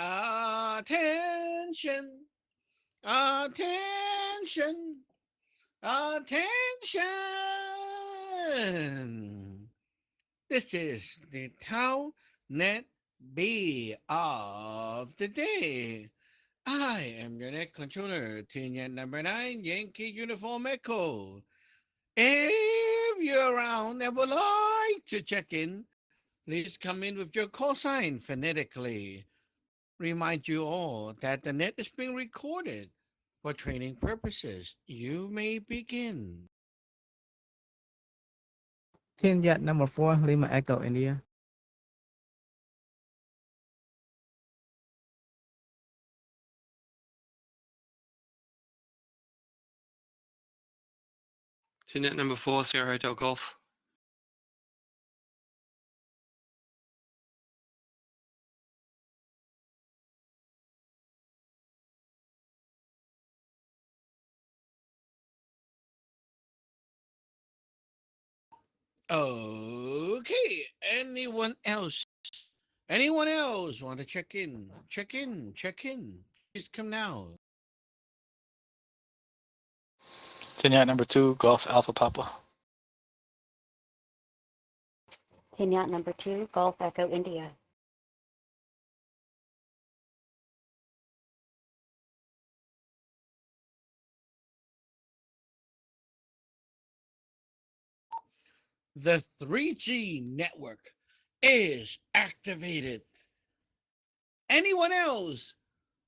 Attention, attention, attention. This is the Tau Net B of the day. I am your net controller, Tinyan number 9, Yankee Uniform Echo. If you're around and would like to check in, please come in with your call sign phonetically. Remind you all that the net is being recorded for training purposes. You may begin. Team Yacht number 4, Lima Echo, India. Team number 4, Sierra Hotel Golf. Okay, anyone else? Anyone else want to check in? Check in, check in. Please come now. Yacht number 2, Golf Alpha Papa. Yacht number 2, Golf Echo India. The 3G network is activated. Anyone else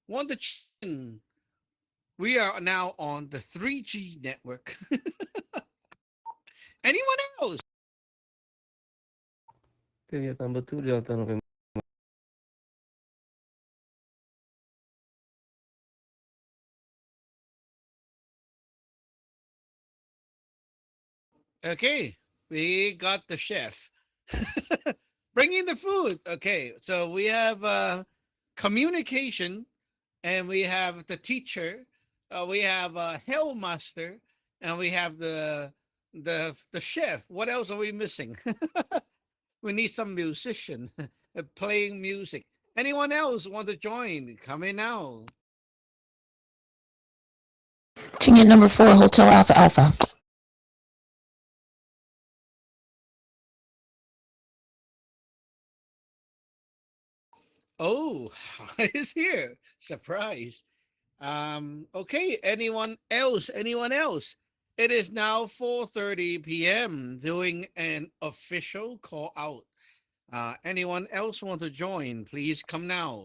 want to check in? We are now on the 3G network. Anyone else? Team Yacht number 2, Delta November. Okay, we got the chef bringing the food. Okay, so we have communication, and we have the teacher, we have a hellmaster, and we have the chef. What else are we missing? We need some musician playing music. Anyone else want to join? Come in now. Ticket number 4, Hotel Alpha Alpha. Oh, is here. Surprise. Okay, anyone else? Anyone else? It is now 4:30 p.m. doing an official call out. Anyone else want to join? Please come now.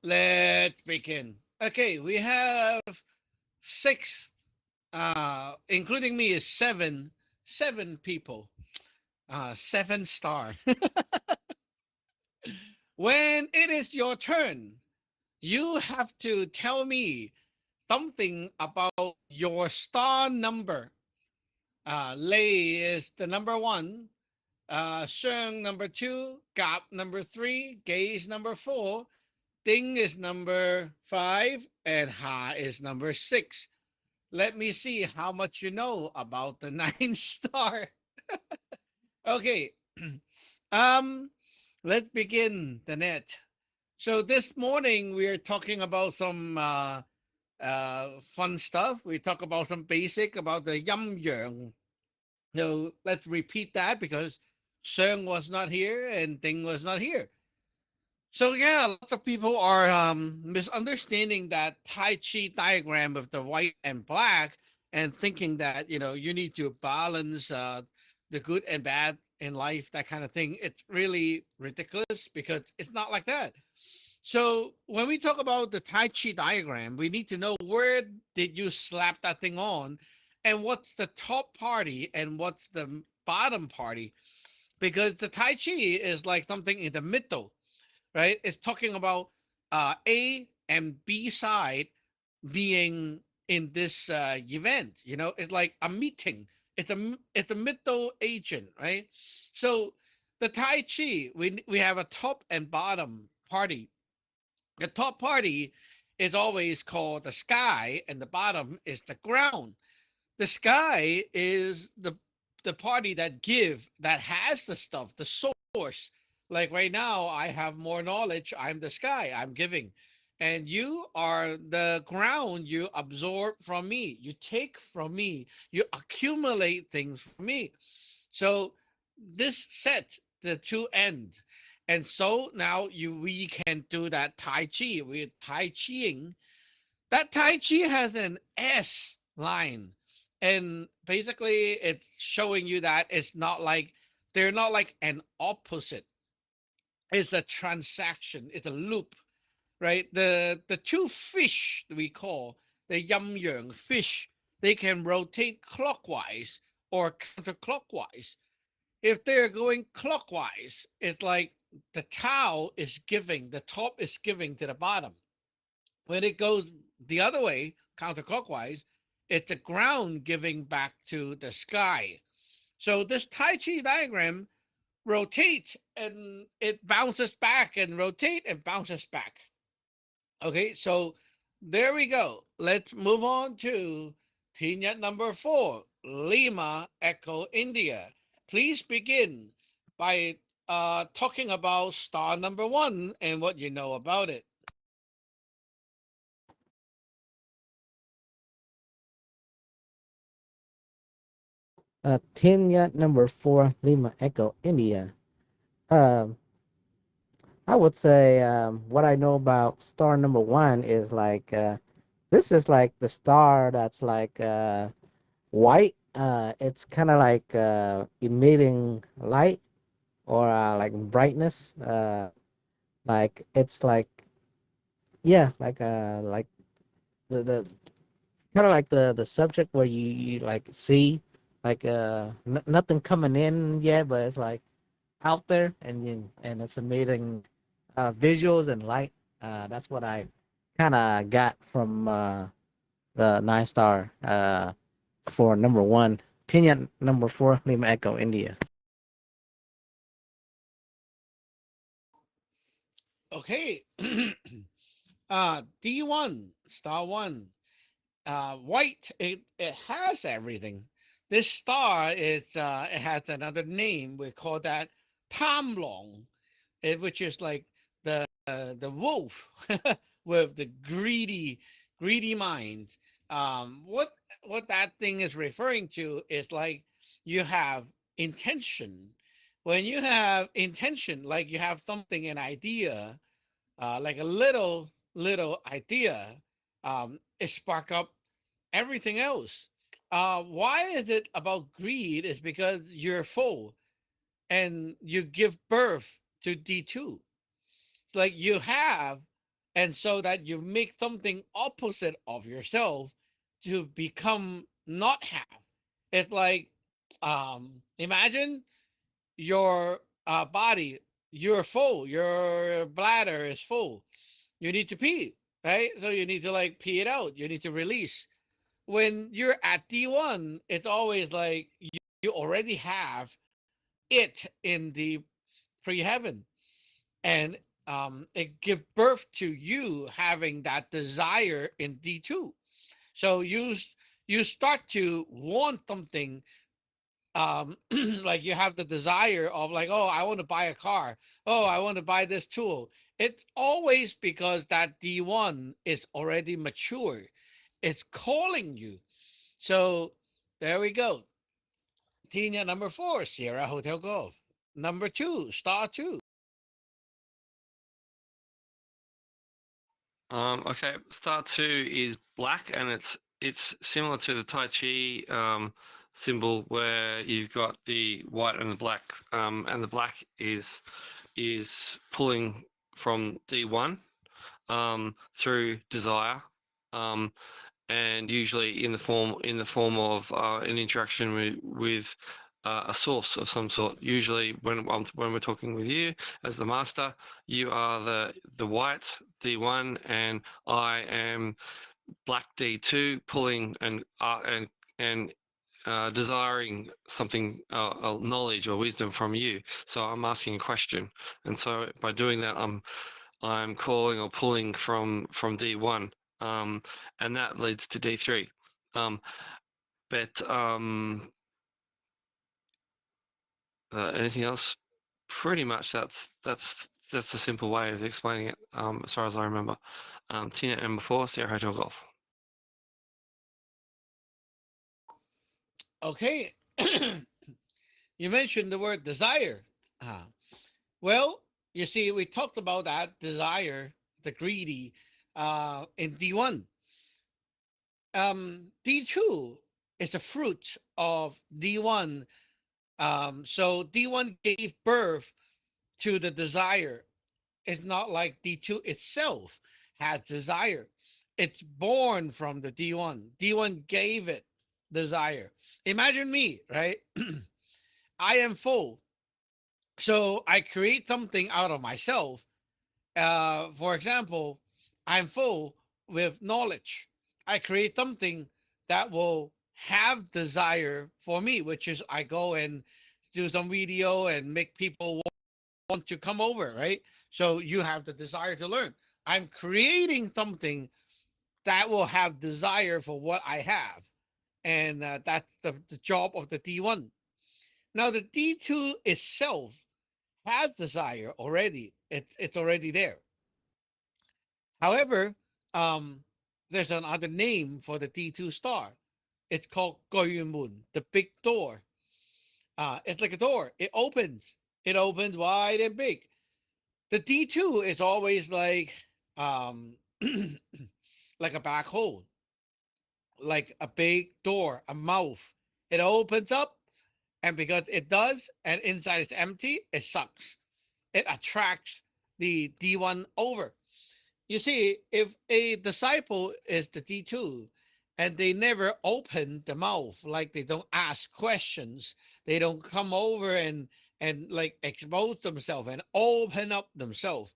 Let's begin. Okay, we have six, including me, is seven people. 7 star. When it is your turn, you have to tell me something about your star number. Lei is the number 1, Sheng number 2, Gap number 3, Gaze number 4, Ding is number 5, and Ha is number 6. Let me see how much you know about the 9 star. Okay. um, let's begin the net. So this morning we are talking about some fun stuff. We talk about some basic about the yum yang. So let's repeat that because Sung was not here and Ding was not here. So yeah, lots of people are misunderstanding that Tai Chi diagram of the white and black and thinking that you need to balance the good and bad in life, that kind of thing. It's really ridiculous because it's not like that. So when we talk about the Tai Chi diagram, we need to know where did you slap that thing on, and what's the top party and what's the bottom party, because the Tai Chi is like something in the middle, right? It's talking about A and B side being in this event. It's like a meeting. It's a middle agent, right? So the Tai Chi, we have a top and bottom party. The top party is always called the sky, and the bottom is the ground. The sky is the party that has the stuff, the source. Like right now, I have more knowledge. I'm the sky. I'm giving. And you are the ground. You absorb from me. You take from me. You accumulate things from me. So this set the two end. And so now we can do that Tai Chi. We're Tai Chiing. That Tai Chi has an S line. And basically it's showing you that it's not like they're not like an opposite. It's a transaction, it's a loop, right? The two fish we call the yum yang fish, they can rotate clockwise or counterclockwise. If they're going clockwise, it's like the towel is giving, the top is giving to the bottom. When it goes the other way, counterclockwise, it's the ground giving back to the sky. So this Tai Chi diagram rotates and it bounces back and rotate and bounces back. Okay, so there we go. Let's move on to Tina number 4, Lima Echo India. Please begin by talking about star number 1 and what you know about it. Kenya number 4, Lima Echo, India. Um, I would say what I know about star number 1 is like this is like the star that's like white. It's kind of like emitting light or like brightness. Like it's like yeah, like the kind of like the subject where you like see like nothing coming in yet, but it's like out there and it's emitting visuals and light. That's what I kind of got from the 9 star for number 1. Kenya number 4, Lima Echo, India. Okay. D1, star 1. White, it has everything. This star is it has another name. We call that Tamlong, which is like the wolf with the greedy mind. What that thing is referring to is like you have intention. When you have intention, like you have something, an idea, like a little idea, it spark up everything else. Why is it about greed? Is because you're full and you give birth to D2. It's like you have, and so that you make something opposite of yourself to become not have. It's like imagine your body, you're full, your bladder is full. You need to pee, right? So you need to like pee it out. You need to release. When you're at D1, it's always like you already have it in the pre-heaven, and it give birth to you having that desire in D2. So you start to want something, like you have the desire of like, oh, I want to buy a car. Oh, I want to buy this tool. It's always because that D1 is already mature. It's calling you. So there we go. Tina number 4, Sierra Hotel Golf. Number 2, star 2. Okay, star 2 is black, and it's similar to the Tai Chi symbol where you've got the white and the black, and the black is pulling from D1 through desire, and usually in the form of an interaction with a source of some sort. Usually, when we're talking with you as the master, you are the white D1, and I am black D2, pulling and desiring something, knowledge or wisdom from you. So I'm asking a question, and so by doing that, I'm calling or pulling from D1, and that leads to D3. But anything else? Pretty much that's a simple way of explaining it, as far as I remember. TNet number 4, Sierra Hotel Golf. Okay. You mentioned the word desire. Well, you see, we talked about that desire, the greedy, in D1. D2 is the fruit of D1. So D1 gave birth to the desire. It's not like D2 itself has desire. It's born from the D1. D1 gave it desire. Imagine me, right? I am full. So I create something out of myself. For example, I'm full with knowledge. I create something that will have desire for me, which is I go and do some video and make people want to come over, right? So you have the desire to learn. I'm creating something that will have desire for what I have. And that's the job of the D1. Now, the D2 itself has desire already. It's already there. However, um, there's another name for the D2 star. It's called Goyumun, the big door. It's like a door. It opens. It opens wide and big. The D2 is always um, like a black hole, like a big door, a mouth. It opens up, and because it does, and inside is empty, it sucks. It attracts the D1 over. You see, if a disciple is the D2 and they never open the mouth, like they don't ask questions, they don't come over and like expose themselves and open up themselves.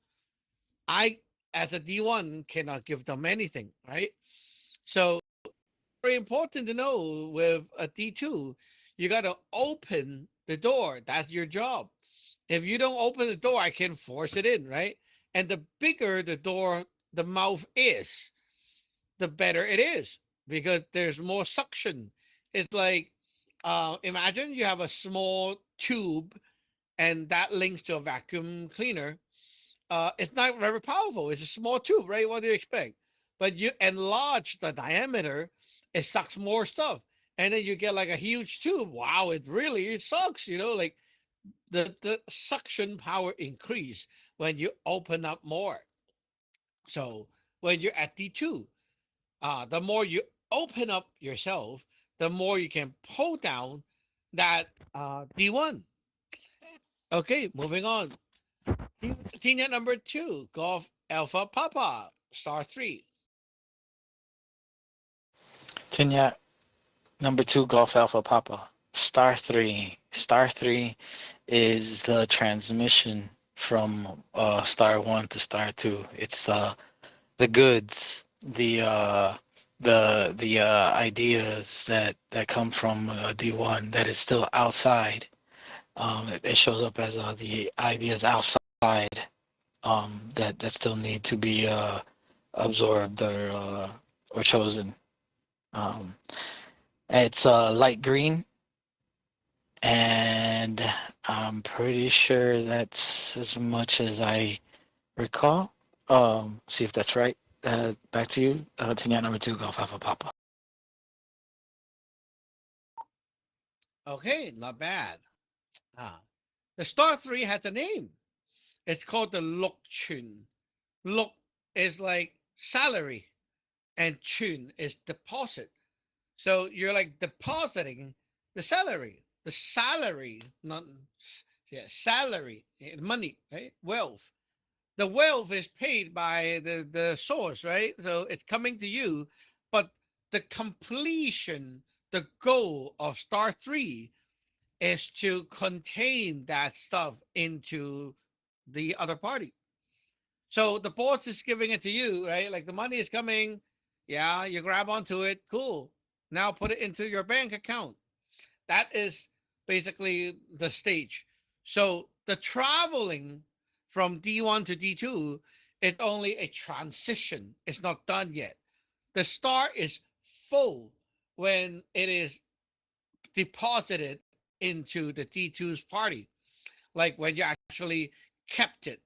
I, as a D1, cannot give them anything, right? So very important to know with a D2, you got to open the door. That's your job. If you don't open the door, I can force it in, right? And the bigger the door, the mouth is, the better it is because there's more suction. It's like, imagine you have a small tube and that links to a vacuum cleaner. It's not very powerful. It's a small tube, right? What do you expect? But you enlarge the diameter, it sucks more stuff. And then you get like a huge tube. Wow, it sucks, like the suction power increase when you open up more. So when you're at D2, the more you open up yourself, the more you can pull down that D1. Okay, moving on. Tina number 2, Golf Alpha Papa, star 3. TNet number 2, Golf Alpha Papa. Star 3. Star 3 is the transmission from star 1 to star 2. It's the goods, the ideas that come from D1 that is still outside. It shows up as the ideas outside that still need to be absorbed or chosen. Um, it's light green, and I'm pretty sure that's as much as I recall. See if that's right. Back to you, TNet number 2, Golf Alpha Papa. Okay, not bad. Ah, the star 3 has a name. It's called the Lok Chun. Lok is like salary, and Chun is deposit. So you're like depositing the salary. The salary, not yeah, salary, money, right? Wealth. The wealth is paid by the source, right? So it's coming to you, but the completion, the goal of star 3 is to contain that stuff into the other party. So the boss is giving it to you, right? Like the money is coming. Yeah, you grab onto it. Cool. Now put it into your bank account. That is basically the stage. So the traveling from D1 to D2 It's only a transition. It's not done yet. The star is full when it is deposited into the D2's party, like when you actually kept it.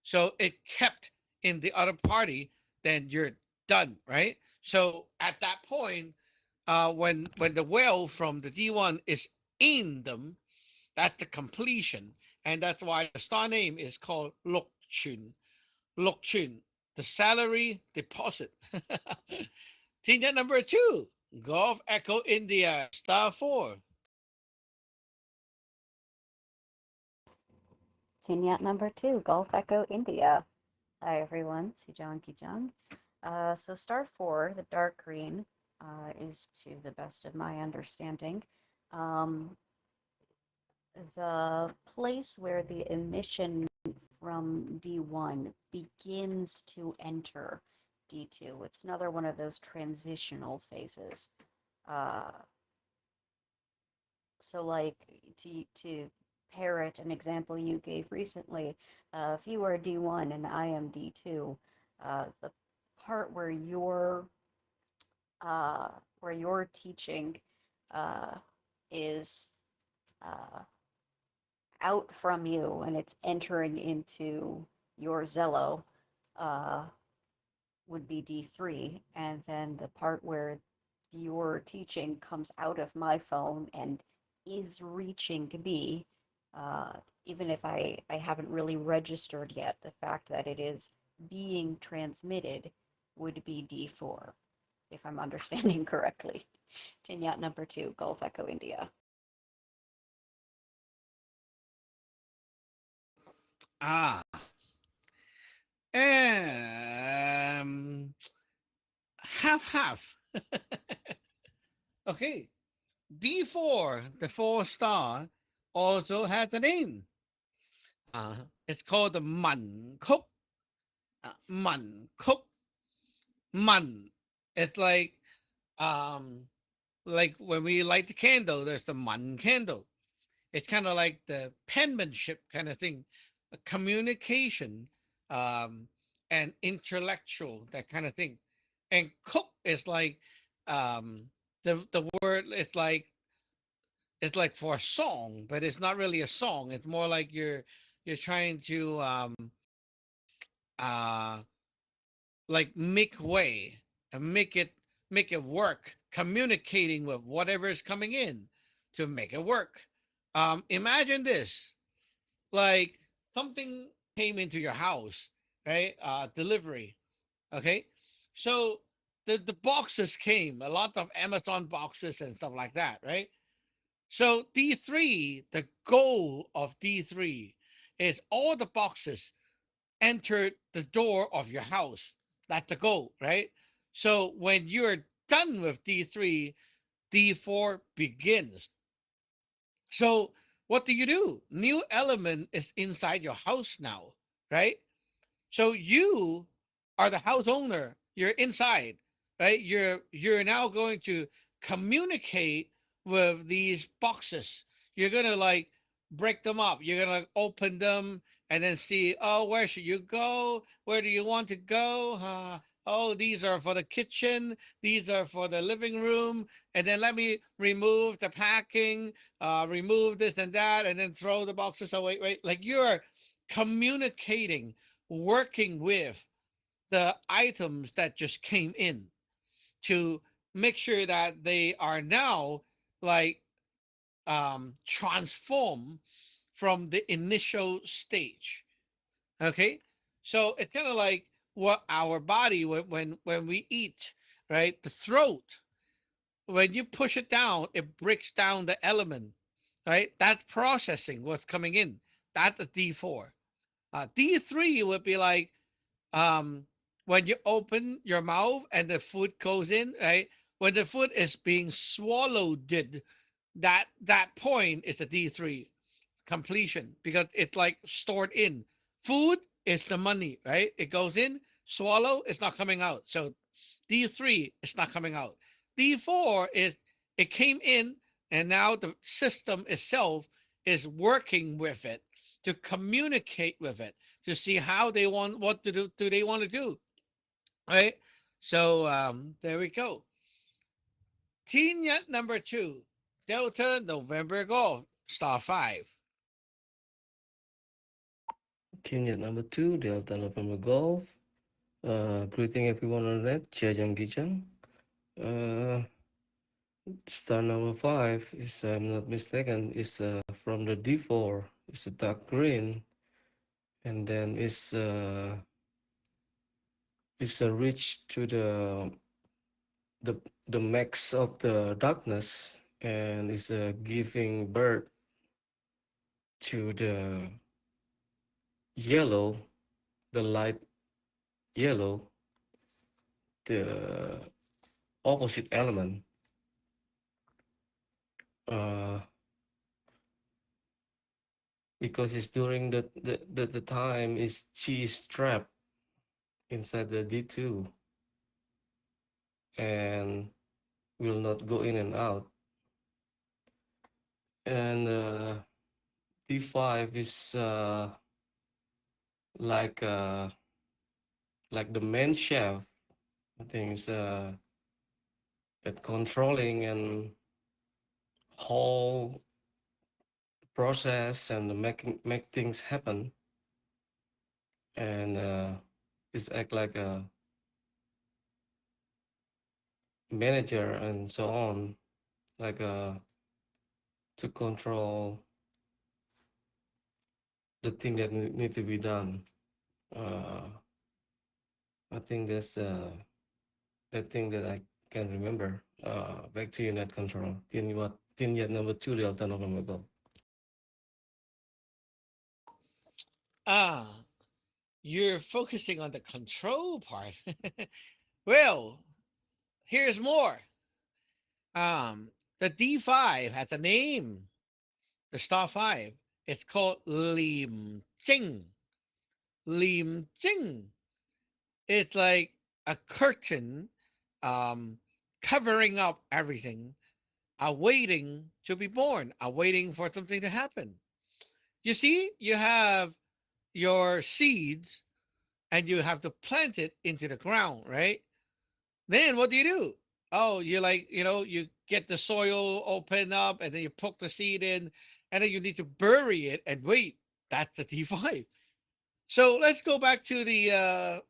So it kept in the other party, then you're done, right? So at that point, when the whale from the D1 is in them, that's the completion, and that's why the star name is called Lok Chun. Lok Chun, the salary deposit. Tina number 2, Golf Echo India, star 4. Tinyat number 2, Golf Echo India. Hi everyone, Sujong Kijong. So star 4, the dark green, is to the best of my understanding, the place where the emission from D1 begins to enter D2. It's another one of those transitional phases. So like to parrot an example you gave recently, if you are D1 and I am D2, the part where you're teaching is out from you and it's entering into your Zello would be D3, and then the part where your teaching comes out of my phone and is reaching me, even if I haven't really registered yet, the fact that it is being transmitted would be D4, if I'm understanding correctly. Tinyat number 2, Golf Echo India. Ah, half half. Okay, D4, the 4 star, also has a name. It's called the Man Kuk. Man Kuk. Man. It's like when we light the candle, there's the Man candle. It's kind of like the penmanship kind of thing, a communication, um, and intellectual, that kind of thing. And cook is like the word. It's like for a song, but it's not really a song. It's more like you're trying to uh like make way and make it work, communicating with whatever is coming in to make it work. Imagine this, like something came into your house, right? Delivery. Okay. So the boxes came, a lot of Amazon boxes and stuff like that, right? So D3, the goal of D3 is all the boxes enter the door of your house. That's the goal, right? So when you're done with D3, D4 begins. So what do? New element is inside your house now, right? So you are the house owner. You're inside, right? You're now going to communicate with these boxes. You're gonna like break them up. You're gonna open them and then see, oh, where should you go? Where do you want to go? Oh, these are for the kitchen. These are for the living room. And then let me remove the packing, remove this and that, and then throw the boxes away. Right? Like you're communicating, working with the items that just came in to make sure that they are now like transform from the initial stage. Okay, so it's kind of like what our body when we eat, right? The throat, when you push it down, it breaks down the element, right? That's processing what's coming in. That's a D4. D3 would be like um, when you open your mouth and the food goes in, right? When the food is being swallowed, that point is a D3 completion because it's like stored in. Food is the money, right? It goes in, swallow, it's not coming out. So D3 is not coming out. D4 is it came in and now the system itself is working with it to communicate with it, to see how they want, what to do they want to do, right? So there we go. Team Yet number 2, Delta November Golf, star 5. Team Yet number 2, Delta November Golf. Greeting everyone on that. Jajang Gijang. Star number 5, is I'm not mistaken, is from the D4. It's a dark green, and then it's a reach to the the max of the darkness, and it's giving birth to the yellow, the light yellow, the opposite element. Uh, because it's during the time is Chi is trapped inside the D2 and will not go in and out. And D5 is like the main chef. I think it's that controlling and whole process and make things happen. And it's act like a manager and so on, like to control the thing that need to be done. I think that's the thing that I can remember. Back to you, net control. Tin Yet number 2, Delta November Golf. Ah, you're focusing on the control part. Well, here's more. Um, the D5 has a name. The star 5. It's called Lim Jing. Lim Jing. It's like a curtain um, covering up everything, awaiting to be born, awaiting for something to happen. You see, you have your seeds and you have to plant it into the ground, right? Then what do? Oh, you like, you get the soil open up and then you poke the seed in and then you need to bury it and wait. That's the D5. So let's go back to the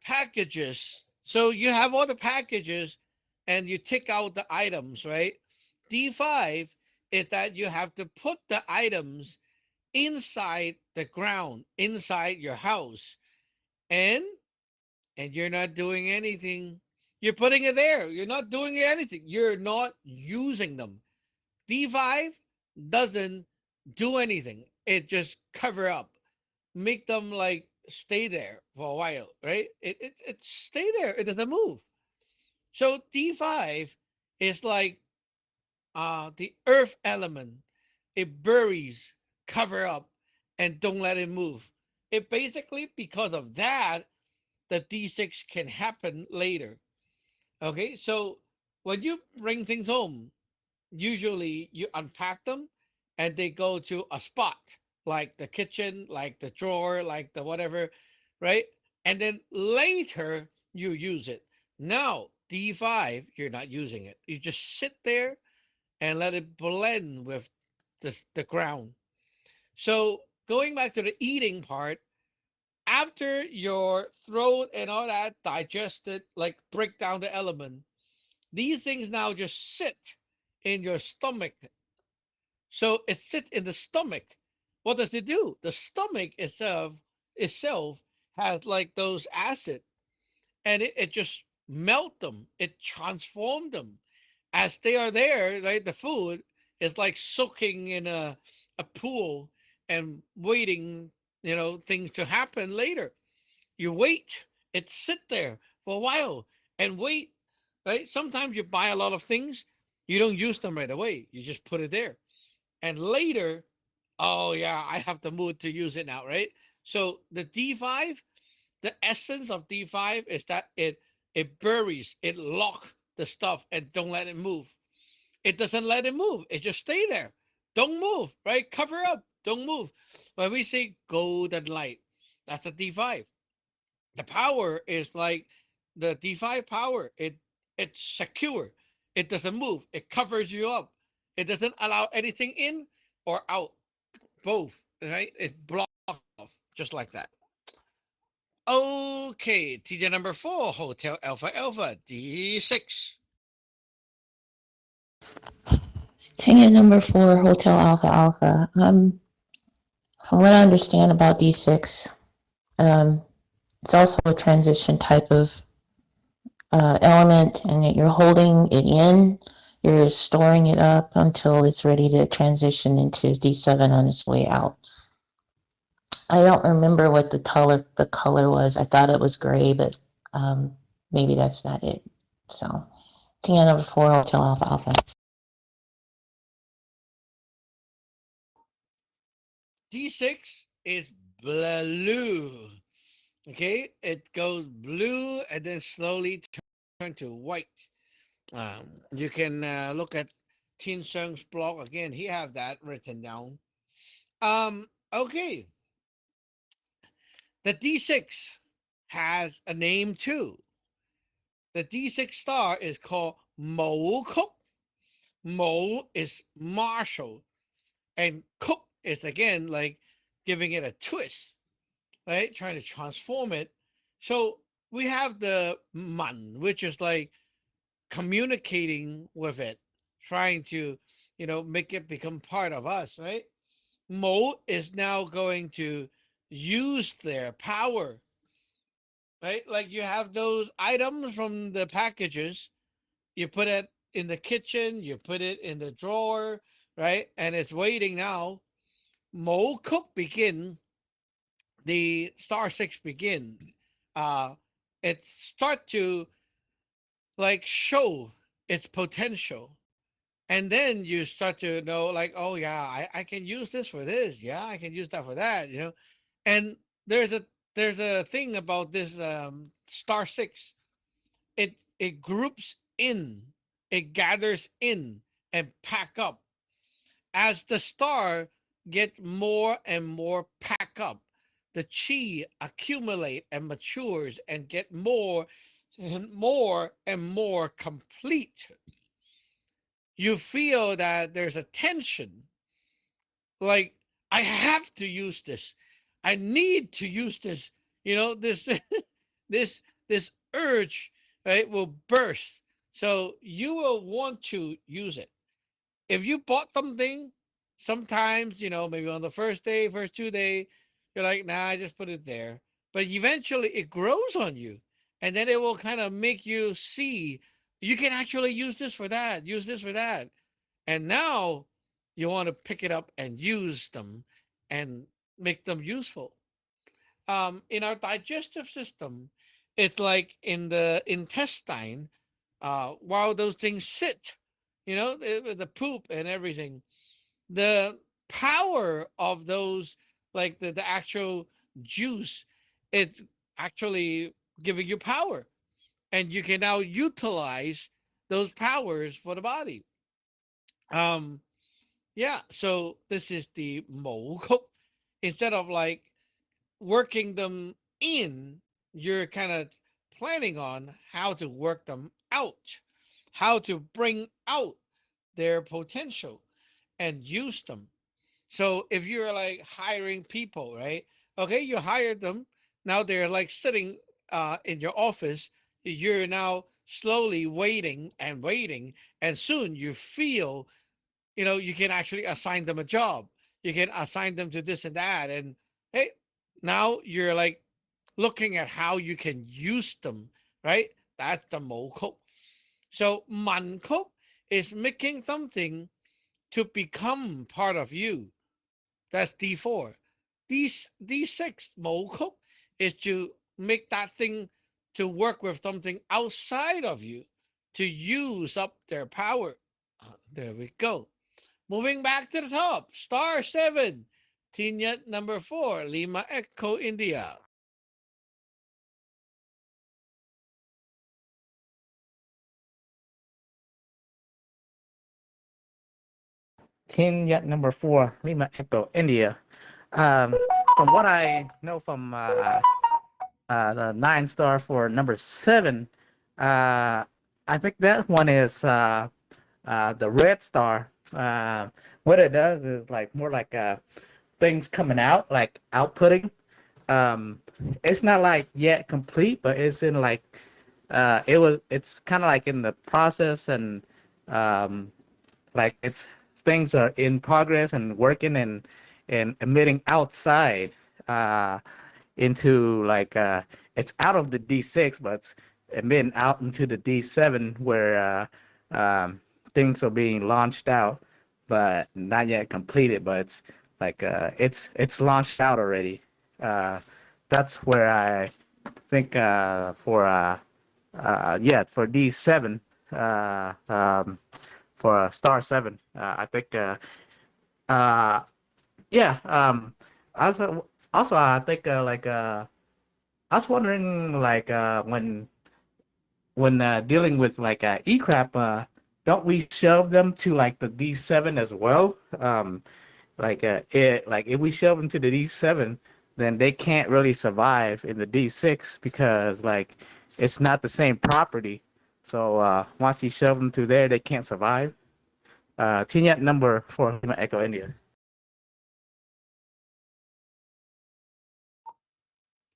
packages. So you have all the packages and you tick out the items, right? D5 is that you have to put the items inside the ground, inside your house. And you're not doing anything. You're putting it there. You're not doing anything. You're not using them. D5 doesn't do anything. It just cover up, make them like stay there for a while, right? It stay there. It doesn't move. So D5 is like the earth element. It buries, cover up, and don't let it move. It basically, because of that, the D6 can happen later. Okay, so when you bring things home, usually you unpack them and they go to a spot like the kitchen, like the drawer, like the whatever, right? And then later you use it. Now, D5, you're not using it. You just sit there and let it blend with the ground. So going back to the eating part, after your throat and all that digested, like break down the element, these things now just sit in your stomach. So it sits in the stomach. What does it do? The stomach itself has like those acid and it just melt them. It transformed them as they are there, right? The food is like soaking in a pool and waiting, things to happen later. You wait, it sit there for a while and wait, right? Sometimes you buy a lot of things, you don't use them right away. You just put it there. And later, oh yeah, I have the mood to use it now, right? So the D5, the essence of D5 is that it buries, it lock the stuff and don't let it move. It doesn't let it move. It just stay there. Don't move, right? Cover up. Don't move. When we say golden light, that's a D5. The power is like the D5 power. It's secure. It doesn't move. It covers you up. It doesn't allow anything in or out. Both, right? It blocks off just like that. Okay, TJ number 4, Hotel Alpha Alpha, D6. Ticket number 4, Hotel Alpha Alpha. From what I understand about D6, it's also a transition type of element, and that you're holding it in, you're storing it up until it's ready to transition into D7 on its way out. I don't remember what the color was. I thought it was gray, but maybe that's not it. So, ticket number 4, Hotel Alpha Alpha. D6 is blue. Okay, it goes blue and then slowly turn to white. You can look at Tin Sung's blog again. He have that written down. Okay, the D6 has a name too. The D6 star is called Mo Kuk. Mo is Marshall, and Kuk is again like giving it a twist, right? Trying to transform it. So we have the Man, which is like communicating with it, trying to, make it become part of us, right? Mo is now going to use their power, right? Like you have those items from the packages, you put it in the kitchen, you put it in the drawer, right? And it's waiting now. Mo cook begin, the star six begin. Uh, it start to like show its potential, and then you start to know like, oh yeah, I can use this for this, yeah, I can use that for that, and there's a there's a thing about this star six. It groups in, it gathers in and pack up as the star get more and more pack up. The chi accumulate and matures and get more and more complete. You feel that there's a tension, like I have to use this, I need to use this, this this this urge, right, will burst. So you will want to use it. If you bought something, sometimes, maybe on the first day, first 2 day, you're like, nah, I just put it there. But eventually it grows on you. And then it will kind of make you see you can actually use this for that, use this for that. And now you want to pick it up and use them and make them useful. In our digestive system, it's like in the intestine, while those things sit, the poop and everything, the power of those, like the actual juice, it's actually giving you power. And you can now utilize those powers for the body. Um, yeah, so this is the mo cook. Instead of like working them in, you're kind of planning on how to work them out, how to bring out their potential and use them. So if you're like hiring people, right? Okay, you hired them. Now they're like sitting in your office. You're now slowly waiting and waiting, and soon you feel, you can actually assign them a job. You can assign them to this and that, and hey, now you're like looking at how you can use them, right? That's the mo. So manko is making something to become part of you. That's D4. D6 mo is to make that thing to work with something outside of you, to use up their power. There we go. Moving back to the top, star 7, Tinyat number 4, Lima Echo India. Tin Yet number 4, Lima Echo, India. Um, from what I know from the 9 star for number 7, I think that one is the red star. What it does is like more like things coming out, like outputting. Um, it's not like yet complete, but it's in like it's kind of like in the process, and um, like it's things are in progress and working and emitting outside uh into like it's out of the D6, but it's emitting out into the D7 where things are being launched out, but not yet completed, but it's like it's launched out already. uh that's where I think yeah, for D7, uh um for star 7, I think uh yeah. Also I think like I was wondering like when dealing with like E-crap, don't we shove them to like the D7 as well? Like if we shove them to the D7, then they can't really survive in the D6 because like it's not the same property. So once you shove them to there, they can't survive. Tinyat number 4, Lima Echo, India.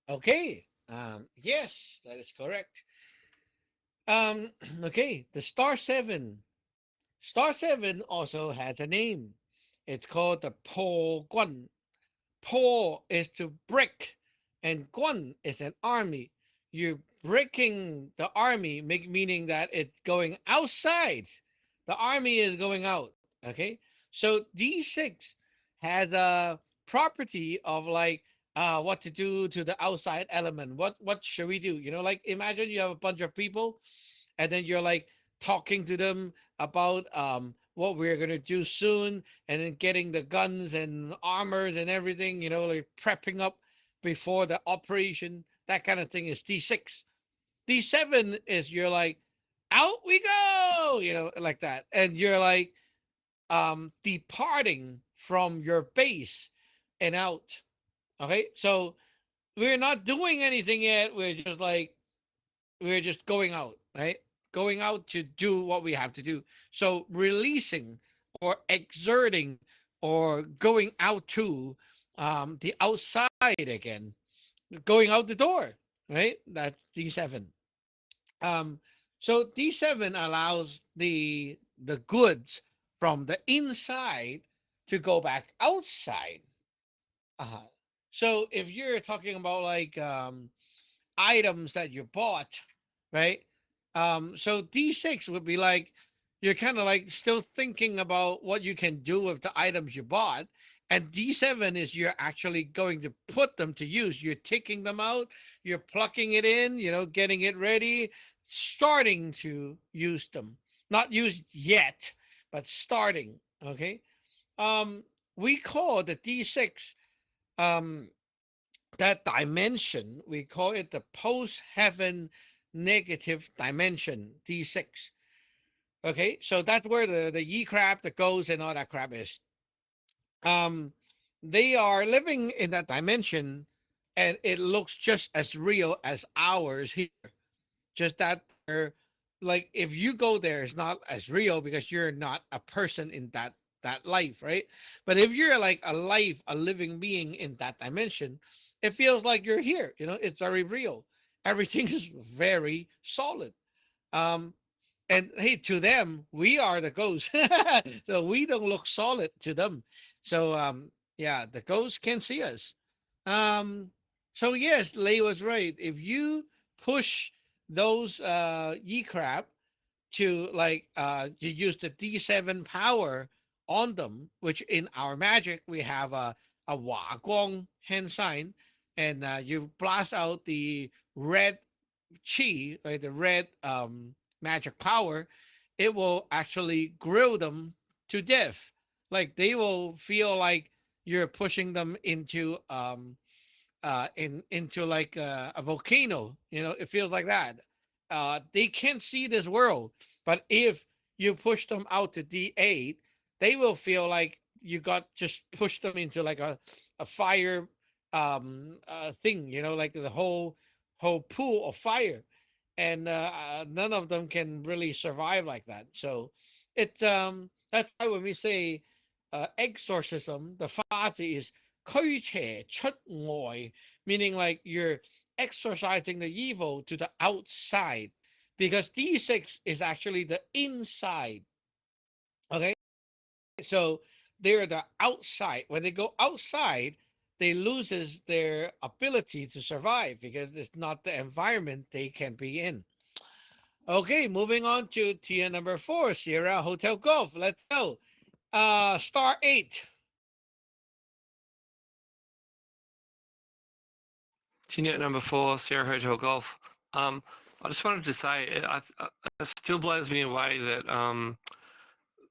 Okay. Yes, that is correct. Um, okay, the star 7. Star 7 also has a name. It's called the Po Guan. Po is to break, and Guan is an army. You're breaking the army, meaning that it's going outside. The army is going out. Okay, so D6 has a property of like what to do to the outside element. What should we do? Like imagine you have a bunch of people and then you're like talking to them about what we're gonna do soon, and then getting the guns and armors and everything, like prepping up before the operation. That kind of thing is D6. D7 is you're like, out we go, like that, and you're like departing from your base and out. Okay, so we're not doing anything yet. We're just going out, right? Going out to do what we have to do. So releasing or exerting or going out to the outside again, going out the door, right? That's D7. Um, so D7 allows the goods from the inside to go back outside. Uh-huh. So if you're talking about like items that you bought, right? So D6 would be like you're kind of like still thinking about what you can do with the items you bought. And D7 is you're actually going to put them to use. You're taking them out, you're plucking it in, getting it ready, starting to use them. Not used yet, but starting. Okay. Um, we call the D6 um that dimension, we call it the post heaven negative dimension, D6. Okay, so that's where the ye crap, the ghost, and all that crap is. Um, they are living in that dimension, and it looks just as real as ours here. Just that, like, if you go there, it's not as real because you're not a person in that life, right? But if you're like a life, a living being in that dimension, it feels like you're here. It's very real. Everything is very solid. Um, and hey, to them, we are the ghosts, so we don't look solid to them. So yeah, the ghosts can see us. Um, so yes, Lay was right. If you push those ye crap to like you use the D7 power on them, which in our magic we have a Wa Guang hand sign, and you blast out the red chi, like the red magic power, it will actually grill them to death. Like they will feel like you're pushing them into like a volcano. It feels like that. They can't see this world, but if you push them out to D8, they will feel like you got just pushed them into like a fire thing, like the whole pool of fire, and none of them can really survive like that. So that's why when we say exorcism, the fati is 驅邪出外, meaning like you're exorcising the evil to the outside, because D6 is actually the inside. Okay, so they're the outside. When they go outside, they loses their ability to survive because it's not the environment they can be in. Okay, moving on to tier number 4, Sierra Hotel Golf. Let's go. Star 8. Unit number 4, Sierra Hotel Golf. I just wanted to say, it still blows me away that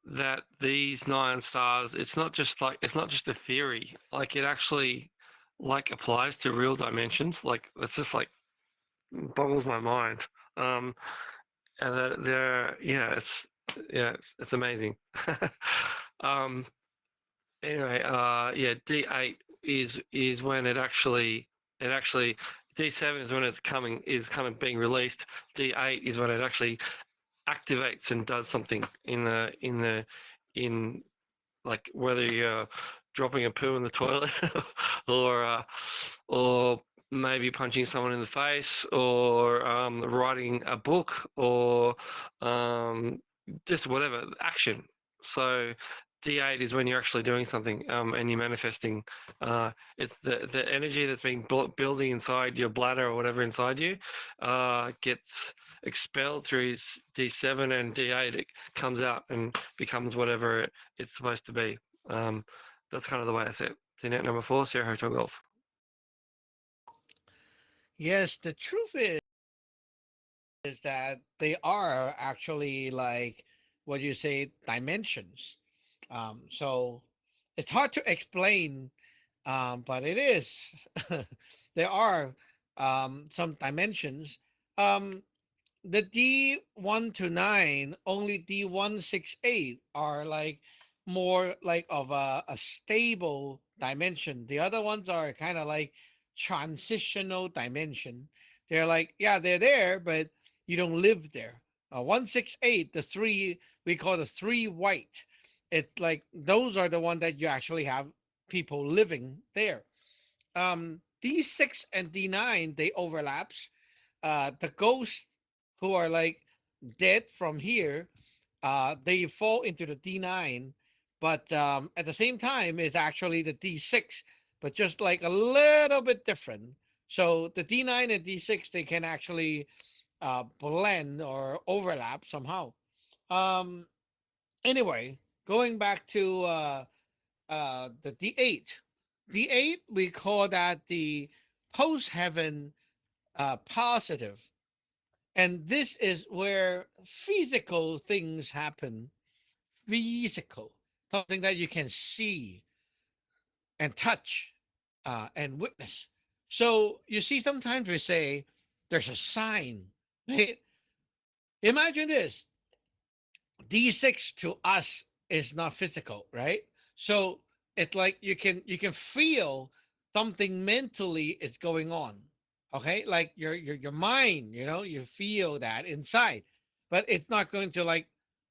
that these 9 stars, it's not just a theory. Like, it actually like applies to real dimensions. Like, it's just like boggles my mind. And that they're it's amazing. Anyway, D8 is when it actually D7 is when it's kind of being released. D8 is when it actually activates and does something in like whether you're dropping a poo in the toilet or maybe punching someone in the face, or writing a book, or just whatever action. So D8 is when you're actually doing something, and you're manifesting. It's the energy that's been building inside your bladder or whatever inside you gets expelled through D7 and D8. It comes out and becomes whatever it's supposed to be. That's kind of the way I see it. Net number 4, Sierra Hotel Golf. Yes, the truth is that they are actually like what you say dimensions. So it's hard to explain, but it is. There are some dimensions. The D1 to 9, only D168 are like more like of a stable dimension. The other ones are kind of like transitional dimension. They're like, yeah, they're there, but you don't live there. 168, the 3, we call the 3 white. It's like those are the one that you actually have people living there. D6 and D9, they overlaps. The ghosts who are like dead from here, they fall into the D9, but at the same time, it's actually the D6, but just like a little bit different. So the D9 and D6, they can actually blend or overlap somehow. Um, anyway, going back to the D8. D8, we call that the post heaven positive. And this is where physical things happen. Physical, something that you can see and touch and witness. So you see, sometimes we say there's a sign, right? Imagine this. D6 to us is not physical, right? So it's like you can feel something mentally is going on. Okay, like your mind, you feel that inside, but it's not going to like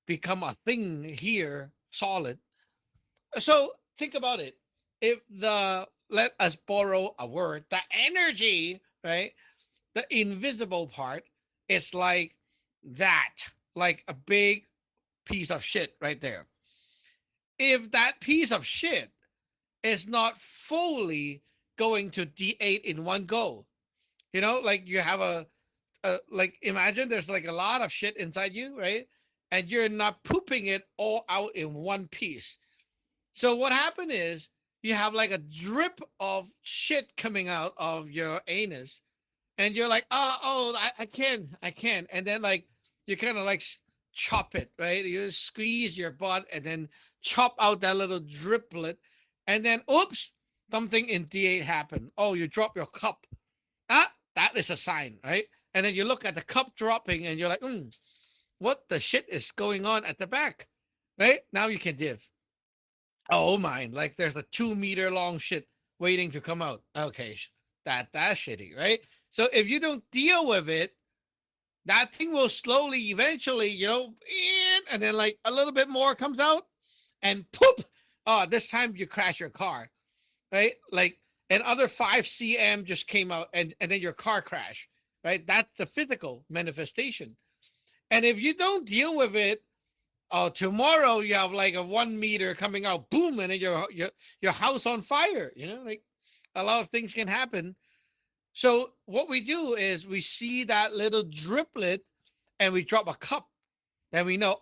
become a thing here solid. So think about it. If let us borrow a word, the energy, right? The invisible part is like that, like a big piece of shit right there. If that piece of shit is not fully going to D8 in one go, like you have like imagine there's like a lot of shit inside you, right? And you're not pooping it all out in one piece. So what happened is you have like a drip of shit coming out of your anus, and you're like, I can, and then like you kind of like chop it, right? You squeeze your butt and then chop out that little driplet, and then oops, something in D8 happened. Oh, you drop your cup. That is a sign, right? And then you look at the cup dropping, and you're like, what the shit is going on at the back, right? Now you can div. Oh mine, like there's a 2 meter long shit waiting to come out. Okay, that's shitty, right? So if you don't deal with it, that thing will slowly, eventually, and then like a little bit more comes out, and poop. Oh, this time you crash your car, right? Like another 5 cm just came out, and then your car crash, right? That's the physical manifestation. And if you don't deal with it, oh, tomorrow you have like a 1 meter coming out, boom, and then your house on fire. Like a lot of things can happen. So what we do is we see that little driplet, and we drop a cup. Then we know,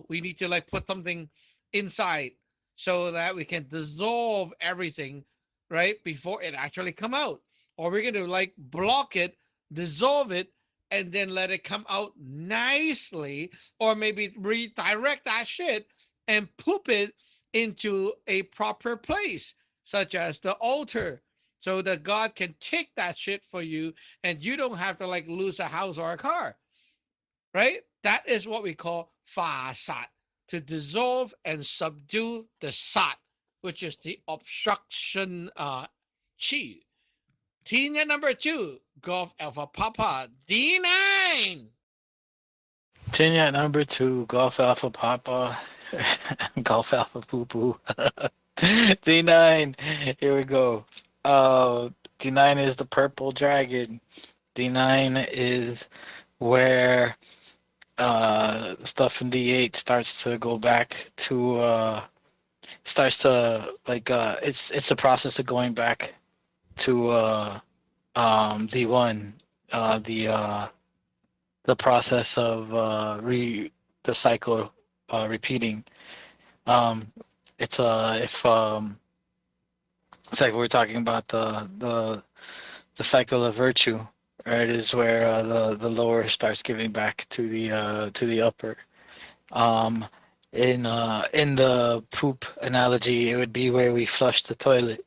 we need to like put something inside so that we can dissolve everything, right, before it actually come out. Or we're gonna like block it, dissolve it, and then let it come out nicely, or maybe redirect that shit and poop it into a proper place, such as the altar, so that God can take that shit for you, and you don't have to like lose a house or a car, right? That is what we call fa sat, to dissolve and subdue the sat, which is the obstruction chi. Tina number 2, Golf Alpha Papa, D9. Tanya number 2, Golf Alpha Papa, Golf Alpha Poo Poo. D9, here we go. D9 is the purple dragon. D9 is where stuff in D8 starts to go back to starts to like it's the process of going back to D1, the process of the cycle repeating. Um, if it's like we're talking about the cycle of virtue, right? Is where the lower starts giving back to the upper. Um, in the poop analogy, it would be where we flush the toilet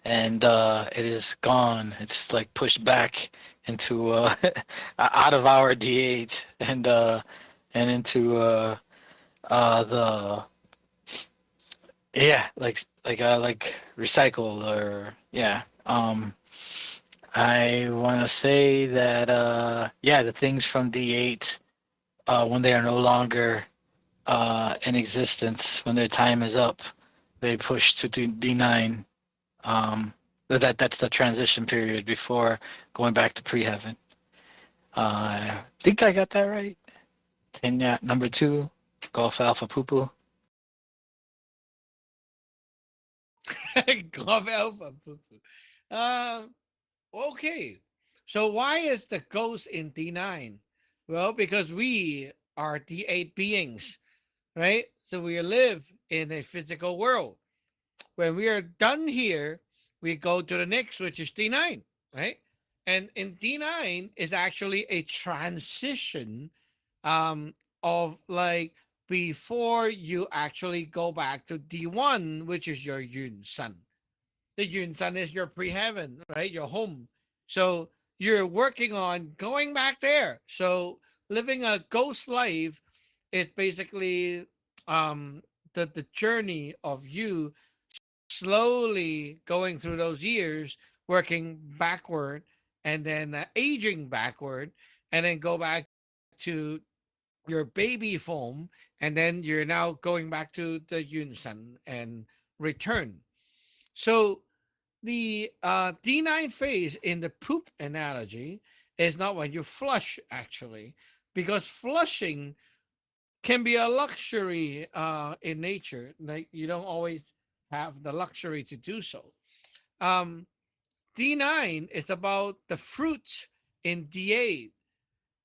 and it is gone. It's like pushed back into out of our D8 and into the yeah like recycle or yeah. I want to say that yeah, the things from D8 when they are no longer in existence, when their time is up, they push to D9. That's the transition period before going back to pre-heaven. I think I got that right. Tanya number 2, Golf Alpha Poo. Golf Alpha. Okay. So why is the ghost in D9? Well, because we are D8 beings, right? So we live in a physical world. When we are done here, we go to the next, which is D9, right? And in D9 is actually a transition um, of like before you actually go back to D1, which is your Yun Sun. The Yun Sun is your pre-heaven, right? Your home. So you're working on going back there. So living a ghost life is basically um, the journey of you slowly going through those years, working backward, and then aging backward, and then go back to your baby form, and then you're now going back to the Yunsan and return. So the D9 phase in the poop analogy is not when you flush, actually, because flushing can be a luxury in nature. Like you don't always have the luxury to do so. Um, D9 is about the fruits in D8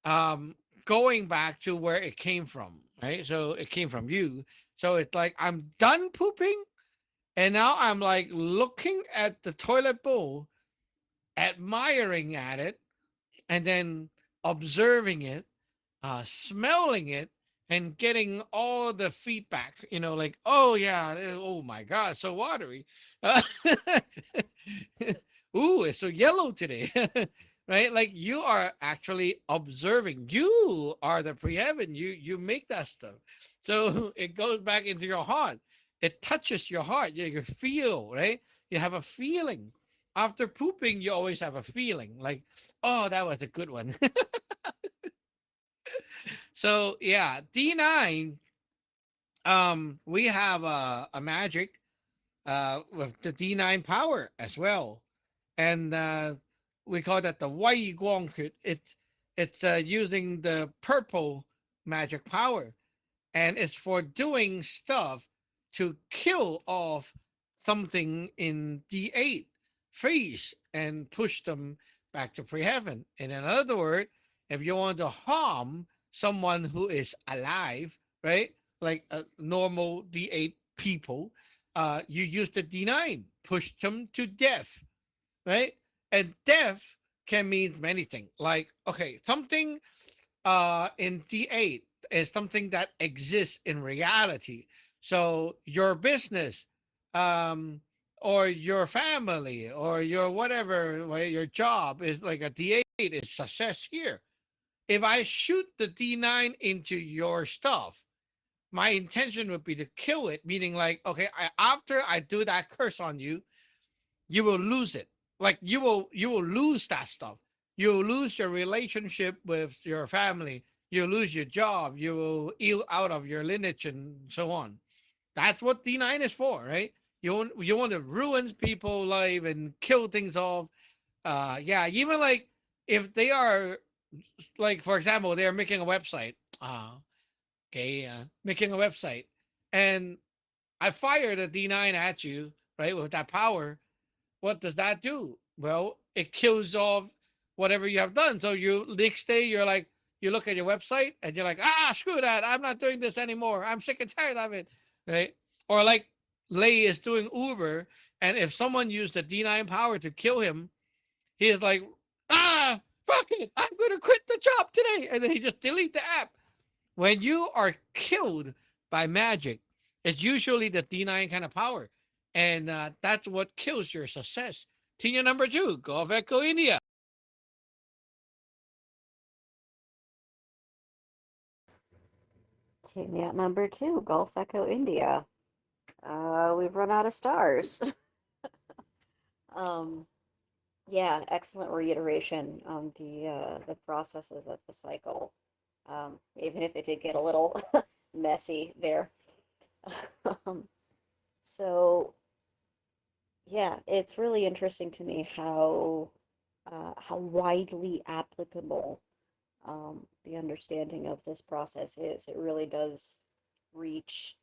um, going back to where it came from, right? So it came from you. So it's like I'm done pooping, and now I'm like looking at the toilet bowl, admiring at it, and then observing it, smelling it, and getting all the feedback, like, oh yeah, oh my God, so watery. Ooh, it's so yellow today. Right? Like you are actually observing. You are the pre-heaven. You make that stuff. So it goes back into your heart. it touches your heart. You feel, right? You have a feeling. After pooping, you always have a feeling like, oh, that was a good one. So yeah, D9. We have a magic with the D9 power as well, and we call that the Wei Guang. It's using the purple magic power, and it's for doing stuff to kill off something in D8, freeze, and push them back to pre-heaven. And in other words, if you want to harm someone who is alive, right, like a normal D8 people, you use the D9, push them to death, right? And death can mean many things. Like, okay, something in D8 is something that exists in reality. So your business, um, or your family, or your whatever, right, your job is like a D8 is success here. If I shoot the D9 into your stuff, my intention would be to kill it, meaning like, okay, after I do that curse on you, you will lose it. Like you will lose that stuff. You'll lose your relationship with your family. You'll lose your job. You will ill out of your lineage and so on. That's what D9 is for, right? You want to ruin people's life and kill things off. Yeah, even like if they are like, for example, they are making a website. Okay, making a website, and I fired a D9 at you, right, with that power. What does that do? Well, it kills off whatever you have done. So you next day you're like, you look at your website and you're like, screw that, I'm not doing this anymore, I'm sick and tired of it, right? Or like Lei is doing Uber, and if someone used the D9 power to kill him, he is like, fuck it, I'm gonna quit the job today, and then he just delete the app. When you are killed by magic, it's usually the D9 kind of power. And that's what kills your success. Tina number two, Gulf Echo India. Team out number two, Gulf Echo India. We've run out of stars. um, yeah, excellent reiteration on the processes of the cycle. Even if it did get a little messy there. um, so yeah, it's really interesting to me how widely applicable the understanding of this process is. It really does reach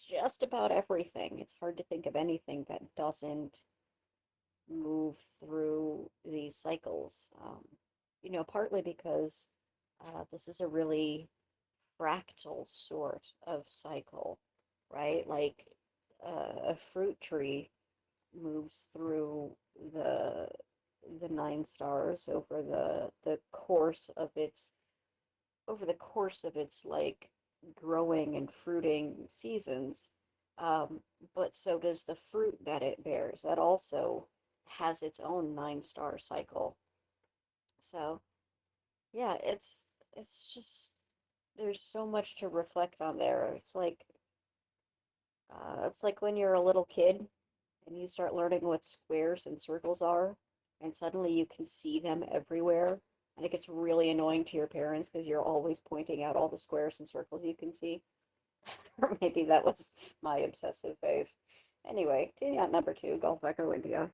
just about everything. It's hard to think of anything that doesn't move through these cycles. Partly because this is a really fractal sort of cycle, right? Like a fruit tree moves through the the nine stars over the course of its like growing and fruiting seasons. Um, but so does the fruit that it bears. That also has its own nine-star cycle. So yeah, it's just there's so much to reflect on there. It's like when you're a little kid and you start learning what squares and circles are, and suddenly you can see them everywhere, and it gets really annoying to your parents because you're always pointing out all the squares and circles you can see. Or maybe that was my obsessive phase. Anyway, team out number two, Gulf Echo India.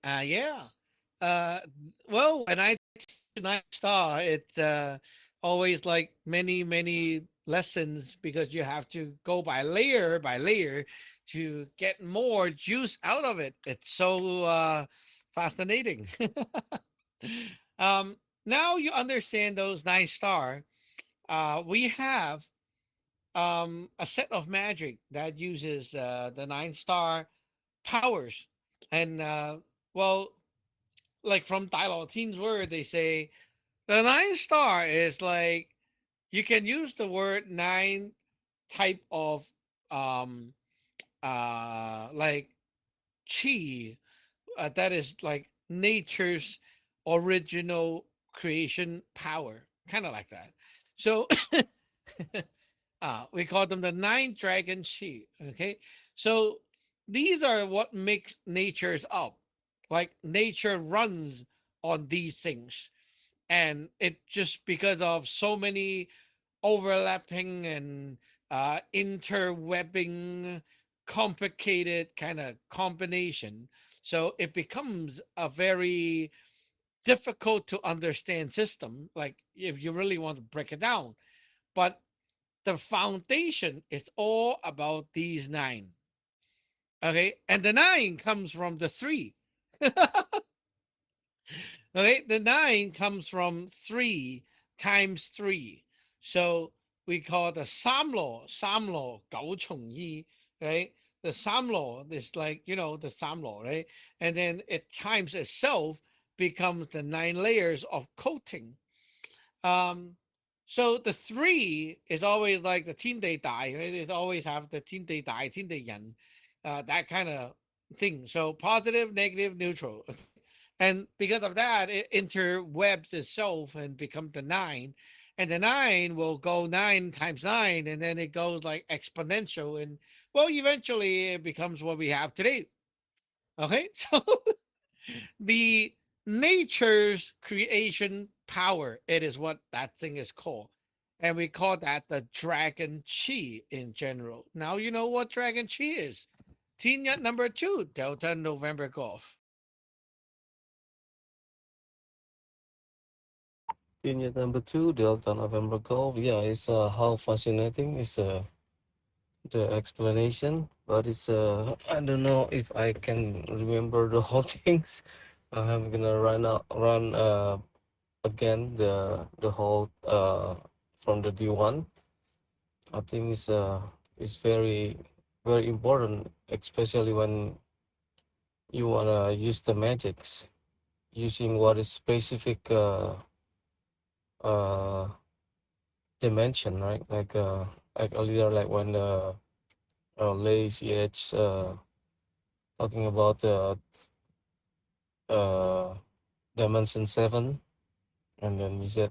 Yeah. Uh, well, when I Night Star, it's always like many, many lessons because you have to go by layer to get more juice out of it. It's so fascinating. um, Now you understand those 9 star. We have a set of magic that uses the 9 star powers. And well, like from Dialogue Teen's word, they say the 9 star is like you can use the word nine type of um like chi, that is like nature's original creation power, kind of like that. So We call them the nine dragon chi. Okay, so these are what makes nature's up. Like nature runs on these things, and it just because of so many overlapping and interwebbing, complicated kind of combination. So it becomes a very difficult to understand system. Like if you really want to break it down, but the foundation is all about these nine. Okay, and the nine comes from the three. Okay, the nine comes from three times three. So we call the Sam law, Gao Chong Yi, right? The Sam law is like, the Sam law, right? And then it times itself becomes the nine layers of coating. Um, so the three is always like the Tin Day Die, right? It always have the Tin Day Die, Tin Day Yan, that kind of thing. So positive, negative, neutral. And because of that, it interwebs itself and becomes the nine. And the nine will go nine times nine, and then it goes like exponential. And well, eventually it becomes what we have today. Okay. So the nature's creation power, it is what that thing is called. And we call that the dragon chi in general. Now you know what dragon chi is. Team Yacht number 2, Delta November Golf. Unit number two, Delta November Golf. Yeah, it's how fascinating is the explanation, but it's I don't know if I can remember the whole things. I'm gonna run again the whole from the D1. I think it's very important, especially when you wanna use the magics, using what is specific uh dimension, right? Like earlier, like when the lazy edge talking about the uh dimension 7, and then you said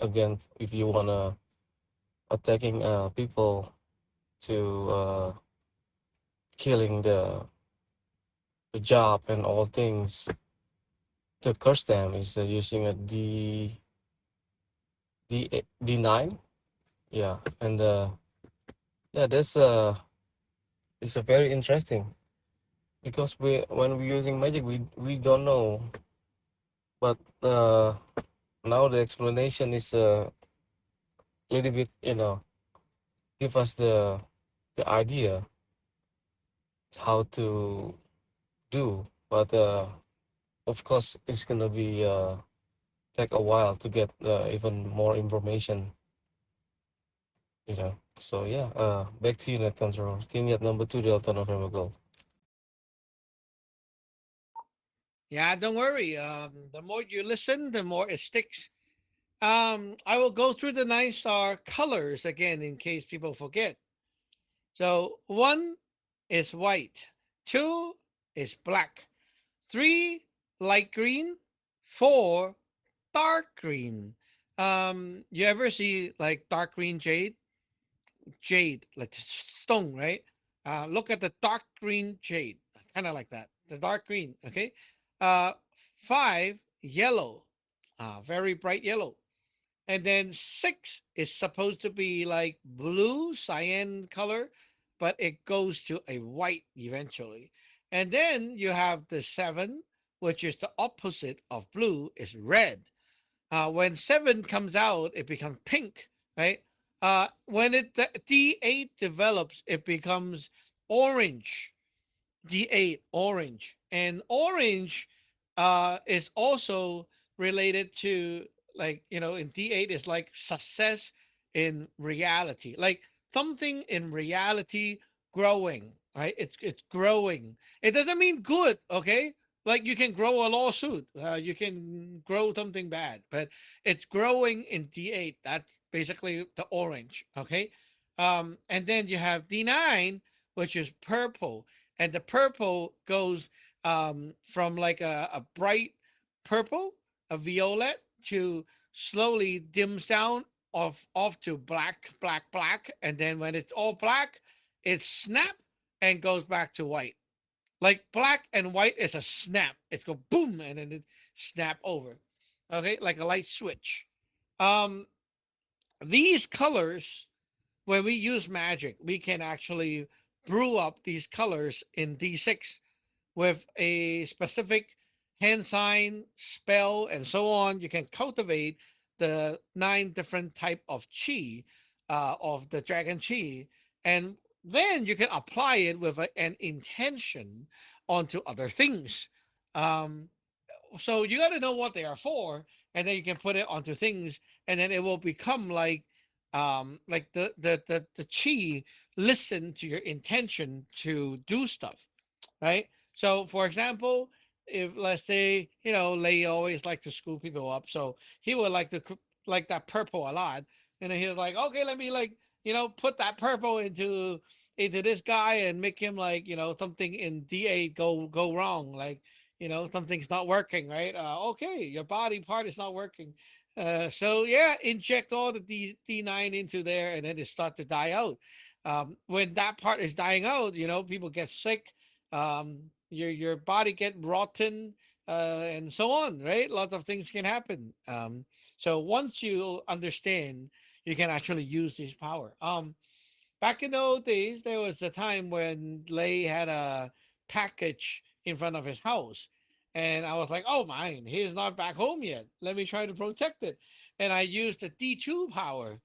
again, if you wanna attacking people to killing the job and all things, to curse them is using a D9. Yeah, and yeah, that's it's a very interesting, because we when we're using magic, we don't know, but now the explanation is a little bit, give us the idea how to do, but of course it's gonna be take a while to get even more information, So yeah, back to you, net control. Team Yet number 2, Delta November Golf. Yeah, don't worry. The more you listen, the more it sticks. I will go through the nine star colors again in case people forget. So one is white, two is black, three light green, four dark green. You ever see like dark green jade? Jade, like stone, right? Look at the dark green jade, kind of like that. The dark green, okay? Uh, five yellow, very bright yellow. And then six is supposed to be like blue, cyan color, but it goes to a white eventually. And then you have the seven, which is the opposite of blue, is red. When seven comes out, it becomes pink, right? When the D8 develops, it becomes orange. D8 orange, and orange is also related to, like, in D8 is like success in reality, like something in reality growing, right? It's growing. It doesn't mean good, okay? Like you can grow a lawsuit, you can grow something bad, but it's growing in D8. That's basically the orange, okay? And then you have D9, which is purple, and the purple goes from like a bright purple, a violet, to slowly dims down off to black, black, black, and then when it's all black, it snap and goes back to white. Like black and white is a snap. It go boom and then it snap over. Okay, like a light switch. Um, these colors, when we use magic, we can actually brew up these colors in D6 with a specific hand sign, spell, and so on. You can cultivate the 9 different type of chi, of the dragon chi, and then you can apply it with an intention onto other things. Um, so you got to know what they are for, and then you can put it onto things, and then it will become like the chi listen to your intention to do stuff, right? So, for example, if let's say Lei always like to screw people up, so he would like to like that purple a lot, and then he was like, okay, let me like put that purple into this guy and make him like something in D8 go wrong, like something's not working, right? Okay, your body part is not working. So yeah, inject all the D9 into there, and then it start to die out. When that part is dying out, people get sick, your body get rotten, and so on, right? Lots of things can happen. So once you understand, you can actually use this power. Back in the old days, there was a time when Lei had a package in front of his house, and I was like, "Oh, mine, he's not back home yet. Let me try to protect it." And I used the D2 power.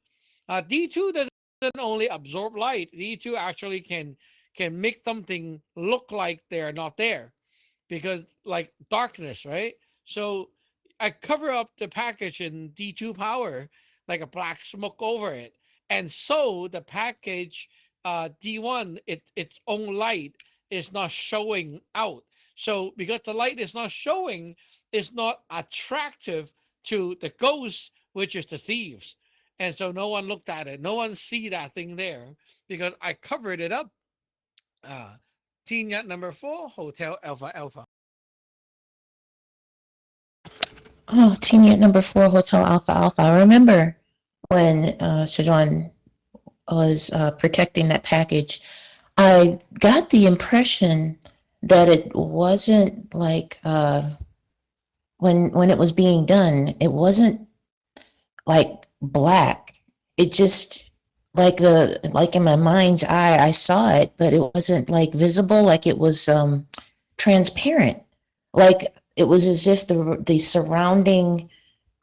D2 doesn't only absorb light. D2 actually can make something look like they're not there, because like darkness, right? So I cover up the package in D2 power, like a black smoke over it. And so the package D1, its own light is not showing out. So because the light is not showing, it's not attractive to the ghosts, which is the thieves. And so no one looked at it. No one see that thing there because I covered it up. Uh, Team Yacht number 4, Hotel Alpha Alpha. Oh, team unit number 4, Hotel Alpha Alpha. I remember when Sejuan was protecting that package. I got the impression that it wasn't like when it was being done, it wasn't like black. It just like in my mind's eye, I saw it, but it wasn't like visible. Like it was transparent. Like it was as if the surrounding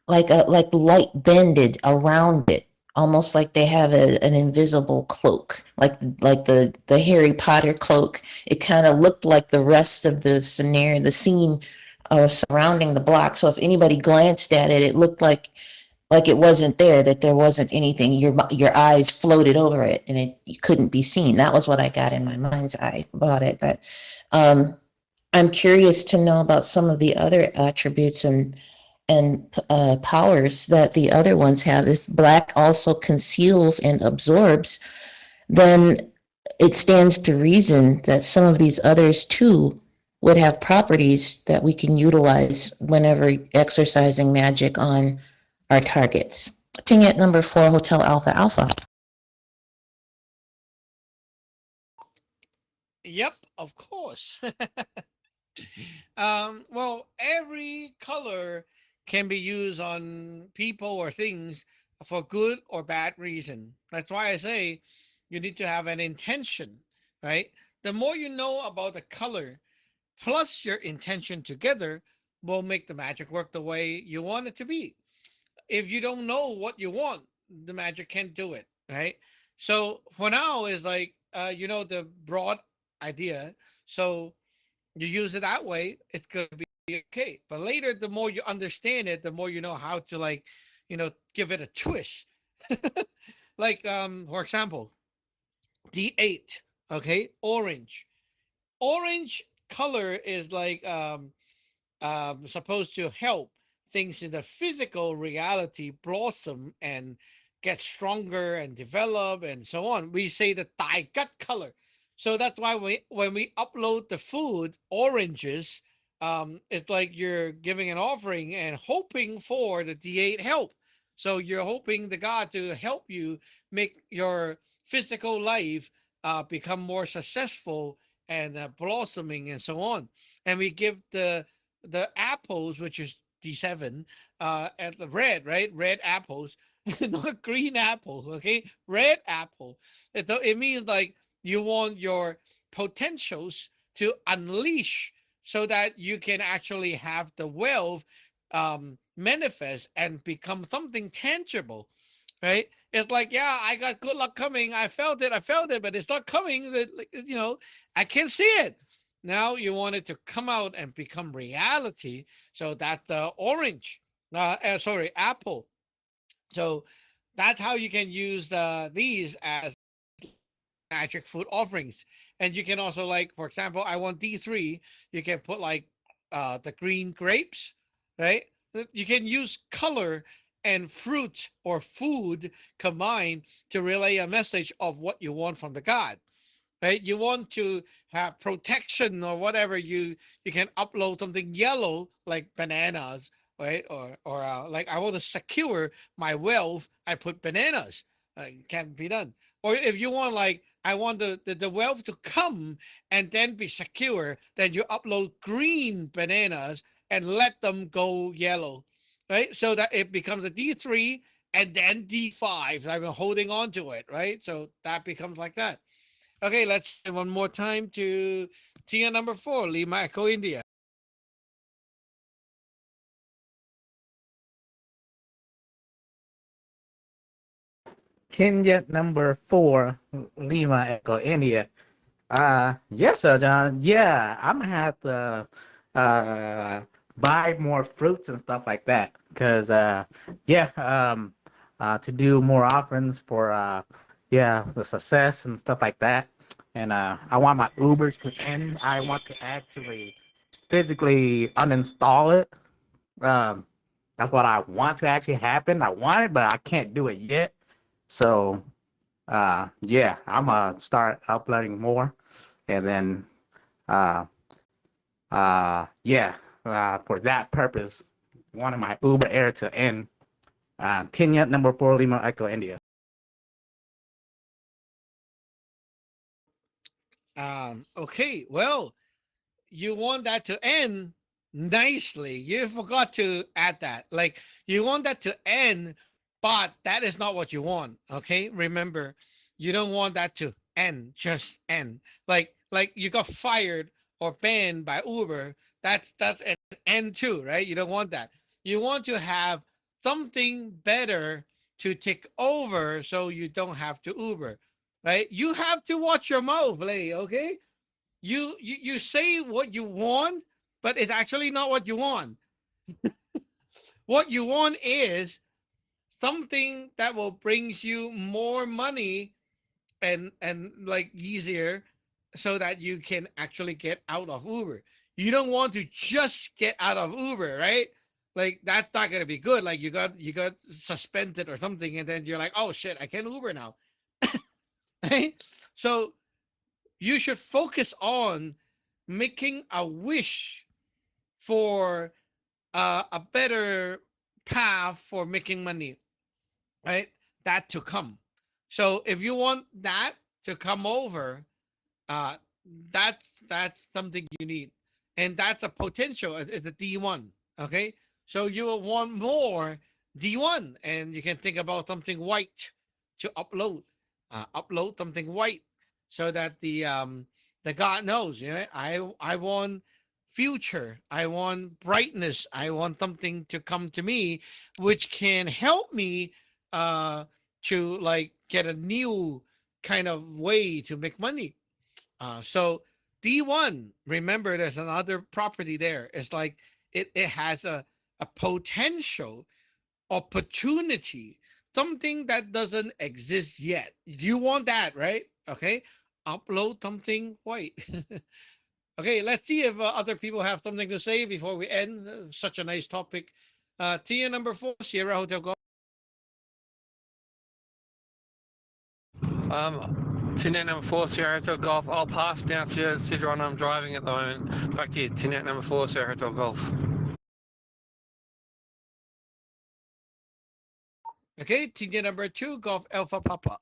like light bended around it, almost like they have an invisible cloak, like the Harry Potter cloak. It kind of looked like the rest of the scenario, the scene surrounding the block. So if anybody glanced at it, it looked like it wasn't there, that there wasn't anything. Your eyes floated over it, and it couldn't be seen. That was what I got in my mind's eye about it. But I'm curious to know about some of the other attributes and powers that the other ones have. If black also conceals and absorbs, then it stands to reason that some of these others too would have properties that we can utilize whenever exercising magic on our targets. Ting at number 4, Hotel Alpha Alpha. Yep, of course. Well, every color can be used on people or things for good or bad reason. That's why I say you need to have an intention, right? The more you know about the color plus your intention together will make the magic work the way you want it to be. If you don't know what you want, the magic can't do it, right? So for now is like the broad idea. So you use it that way, it's gonna be okay. But later, the more you understand it, the more you know how to like, give it a twist. Like for example, D8, okay, orange. Orange color is like supposed to help things in the physical reality blossom and get stronger and develop and so on. We say the Thai gut color. So that's why when we upload the food, oranges, it's like you're giving an offering and hoping for the D8 help. So you're hoping the God to help you make your physical life become more successful and blossoming and so on. And we give the apples, which is D7, at the red, right? Red apples, not green apple, okay? Red apple. It means like you want your potentials to unleash so that you can actually have the wealth manifest and become something tangible, right? It's like, yeah, I got good luck coming. I felt it, but it's not coming. I can't see it. Now you want it to come out and become reality. So that's the orange, sorry, apple. So that's how you can use these as magic food offerings. And you can also, like, for example, I want D3. You can put like the green grapes, right? You can use color and fruit or food combined to relay a message of what you want from the God, right? You want to have protection or whatever, you can upload something yellow like bananas, right? Or like, I want to secure my wealth, I put bananas. It can be done. Or if you want, like, I want the wealth to come and then be secure, then you upload green bananas and let them go yellow, right? So that it becomes a D3 and then D5. I've been holding on to it, right? So that becomes like that. Okay, let's try one more time to tier number 4, Lima Echo India. Kenya number 4, Lima Echo India. Yes, sir, John. Yeah, I'm gonna have to buy more fruits and stuff like that. Cause yeah, to do more offerings for yeah, the success and stuff like that. And I want my Uber to end. I want to actually physically uninstall it. Um, that's what I want to actually happen. I want it, but I can't do it yet. So yeah, I'm gonna start uploading more, and then yeah, for that purpose, wanted my Uber Air to end. Kenya number 4, Lima Echo India. Okay, well, you want that to end nicely. You forgot to add that. Like, you want that to end, but that is not what you want. Okay, remember, you don't want that to end, just end. Like you got fired or banned by Uber. That's an end too, right? You don't want that. You want to have something better to take over, so you don't have to Uber, right? You have to watch your mouth, Lay. Okay, you say what you want, but it's actually not what you want. What you want is something that will brings you more money and like easier, so that you can actually get out of Uber. You don't want to just get out of Uber, right? Like, that's not gonna be good. Like, you got suspended or something, and then you're like, oh shit, I can't Uber now. Right? So you should focus on making a wish for a better path for making money, right? That to come. So if you want that to come over, uh, that's something you need, and that's a potential. It's a D1. Okay, so you will want more D1, and you can think about something white to upload. Upload something white so that the God knows. Yeah, I want future. I want brightness. I want something to come to me, which can help me to, like, get a new kind of way to make money. So D1, remember, there's another property there. It's like it has a potential opportunity, something that doesn't exist yet. You want that, right? Okay, upload something white. Okay, let's see if other people have something to say before we end. Such a nice topic. Tia number 4, Sierra Hotel Golf. Tinette number 4, Sierra Hotel Golf. I'll pass now to Sidron. I'm driving at the moment. Back to you, Tinette number 4, Sierra Hotel Golf. Okay, Tina number 2, Golf Alpha Papa.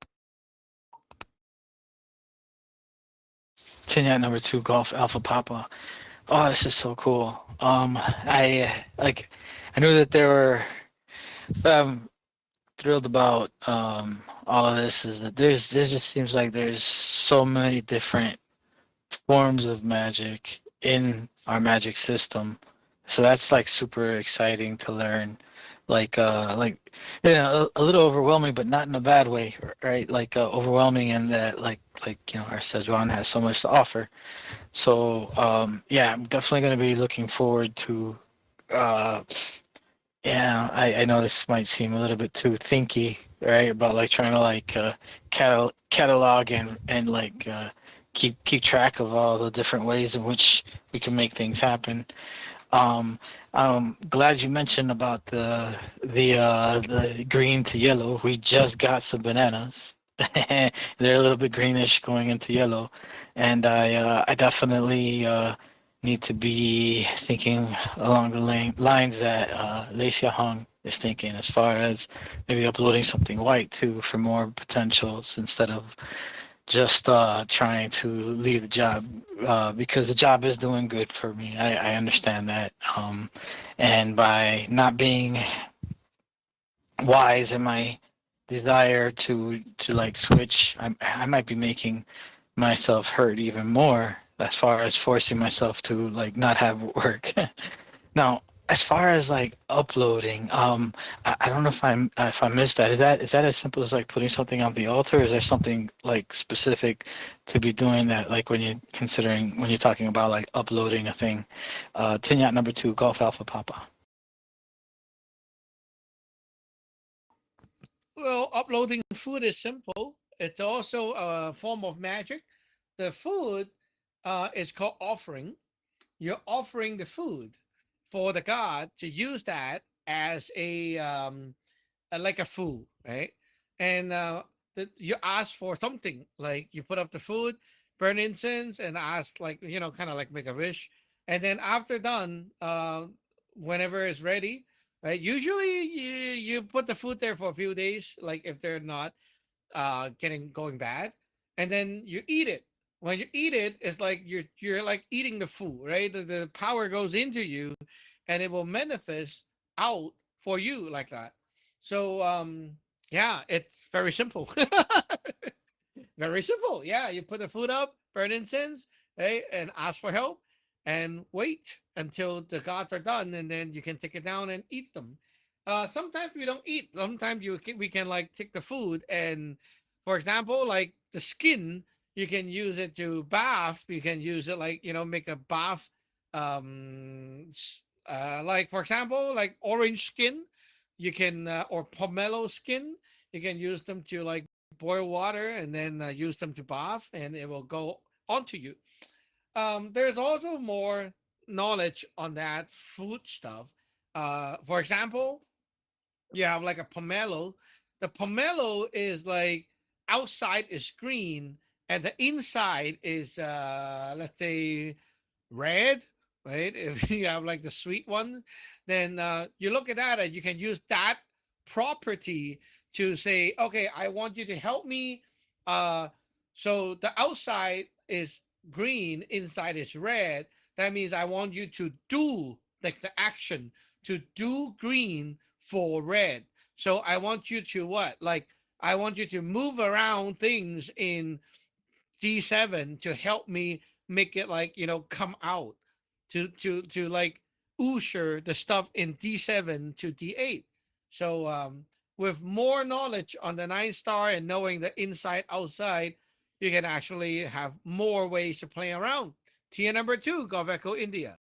Tinya number 2, Golf Alpha Papa. Oh, this is so cool. I knew that there were. I'm thrilled about all of this. Is that there just seems like there's so many different forms of magic in our magic system. So that's like super exciting to learn. Like a little overwhelming, but not in a bad way, right? Like overwhelming in that our Szechuan has so much to offer. So yeah, I'm definitely going to be looking forward to. Uh, yeah, I know this might seem a little bit too thinky, right? About like trying to catalog and keep track of all the different ways in which we can make things happen. Um, I'm glad you mentioned about the green to yellow. We just got some bananas. They're a little bit greenish going into yellow, and I definitely need to be thinking along the lines that Lei Hong is thinking, as far as maybe uploading something white too for more potentials instead of just trying to leave the job because the job is doing good for me. I understand that. And by not being wise in my desire to like switch, I might be making myself hurt even more as far as forcing myself to like not have work. Now, as far as like uploading, I don't know if I missed that. Is that as simple as like putting something on the altar? Or is there something like specific to be doing that? Like when you're talking about like uploading a thing. Tinyat number 2, Golf Alpha Papa. Well, uploading food is simple. It's also a form of magic. The food is called offering. You're offering the food for the god to use that as like a food, right? And you ask for something, like you put up the food, burn incense, and ask, like, kind of like make a wish. And then after done, whenever it's ready, right? Usually you put the food there for a few days, like if they're not getting going bad, and then you eat it. When you eat it, it's like you're like eating the food, right? The power goes into you, and it will manifest out for you like that. So yeah, it's very simple. Very simple. Yeah, you put the food up, burn incense, hey, and ask for help, and wait until the gods are done, and then you can take it down and eat them. Sometimes we don't eat. Sometimes we can like take the food and, for example, like the skin, you can use it to bath. You can use it like make a bath. Like for example, like orange skin, you can or pomelo skin, you can use them to like boil water and then use them to bath, and it will go onto you. There's also more knowledge on that food stuff. For example, you have like a pomelo. The pomelo is like outside is green and the inside is let's say red, right? If you have like the sweet one, then you look at that and you can use that property to say, okay, I want you to help me. Uh, so the outside is green, inside is red. That means I want you to do like the action to do green for red. So I want you to what? Like I want you to move around things in D7 to help me make it like come out to like usher the stuff in D7 to D8. So with more knowledge on the 9 star and knowing the inside outside, you can actually have more ways to play around. Tier number 2, Goveco India.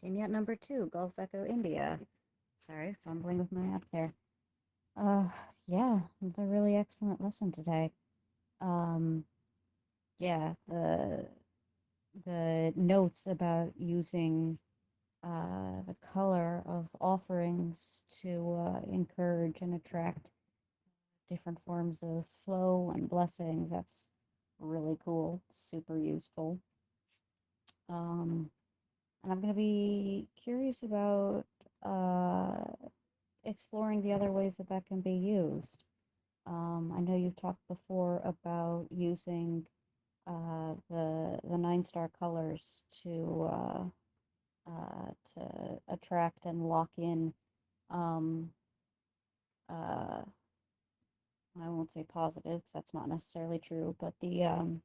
Vignette number 2, Gulf Echo India. Sorry, fumbling with my app there. Yeah, a really excellent lesson today. Um, yeah, the notes about using the color of offerings to encourage and attract different forms of flow and blessings. That's really cool, super useful. And I'm going to be curious about uh, exploring the other ways that that can be used. I know you've talked before about using the 9 star colors to attract and lock in. Um, uh, I won't say positive, 'cause that's not necessarily true, but the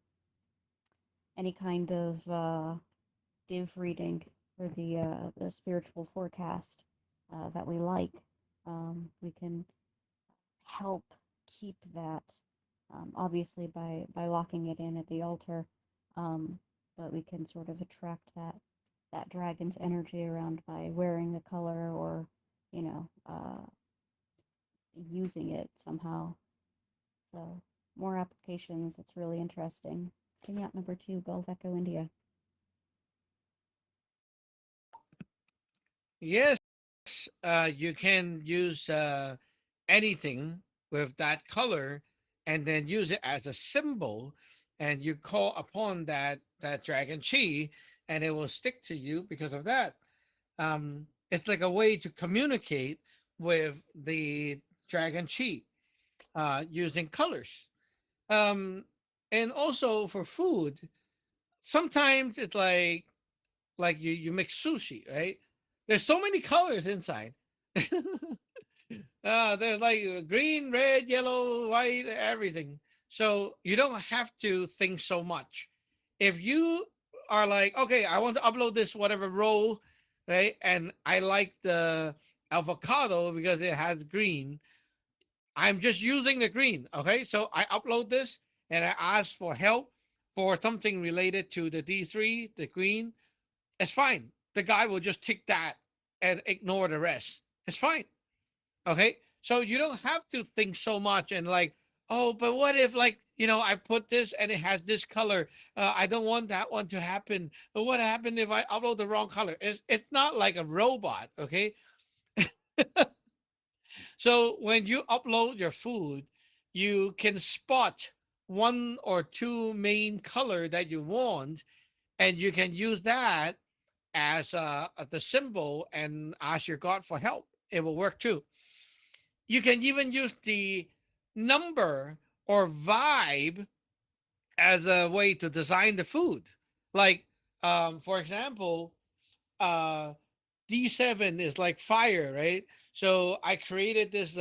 any kind of div reading or the spiritual forecast that we like, we can help keep that, obviously by locking it in at the altar, um, but we can sort of attract that dragon's energy around by wearing the color or you know using it somehow. So more applications. It's really interesting. Pinat number 2, Gulf Echo India. Yes, you can use anything with that color and then use it as a symbol, and you call upon that dragon chi, and it will stick to you because of that. It's like a way to communicate with the dragon chi using colors. Um, and also for food, sometimes it's like you make sushi, right? There's so many colors inside. There's like green, red, yellow, white, everything. So you don't have to think so much. If you are like, okay, I want to upload this whatever roll, right? And I like the avocado because it has green. I'm just using the green. Okay. So I upload this and I ask for help for something related to the D3, the green. It's fine. The guy will just tick that and ignore the rest. It's fine. Okay. So you don't have to think so much and like, oh, but what if like, I put this and it has this color. I don't want that one to happen. But what happened if I upload the wrong color? It's not like a robot. Okay. So when you upload your food, you can spot one or two main color that you want, and you can use that as the symbol and ask your God for help. It will work too. You can even use the number or vibe as a way to design the food. Like, for example, D7 is like fire, right? So I created this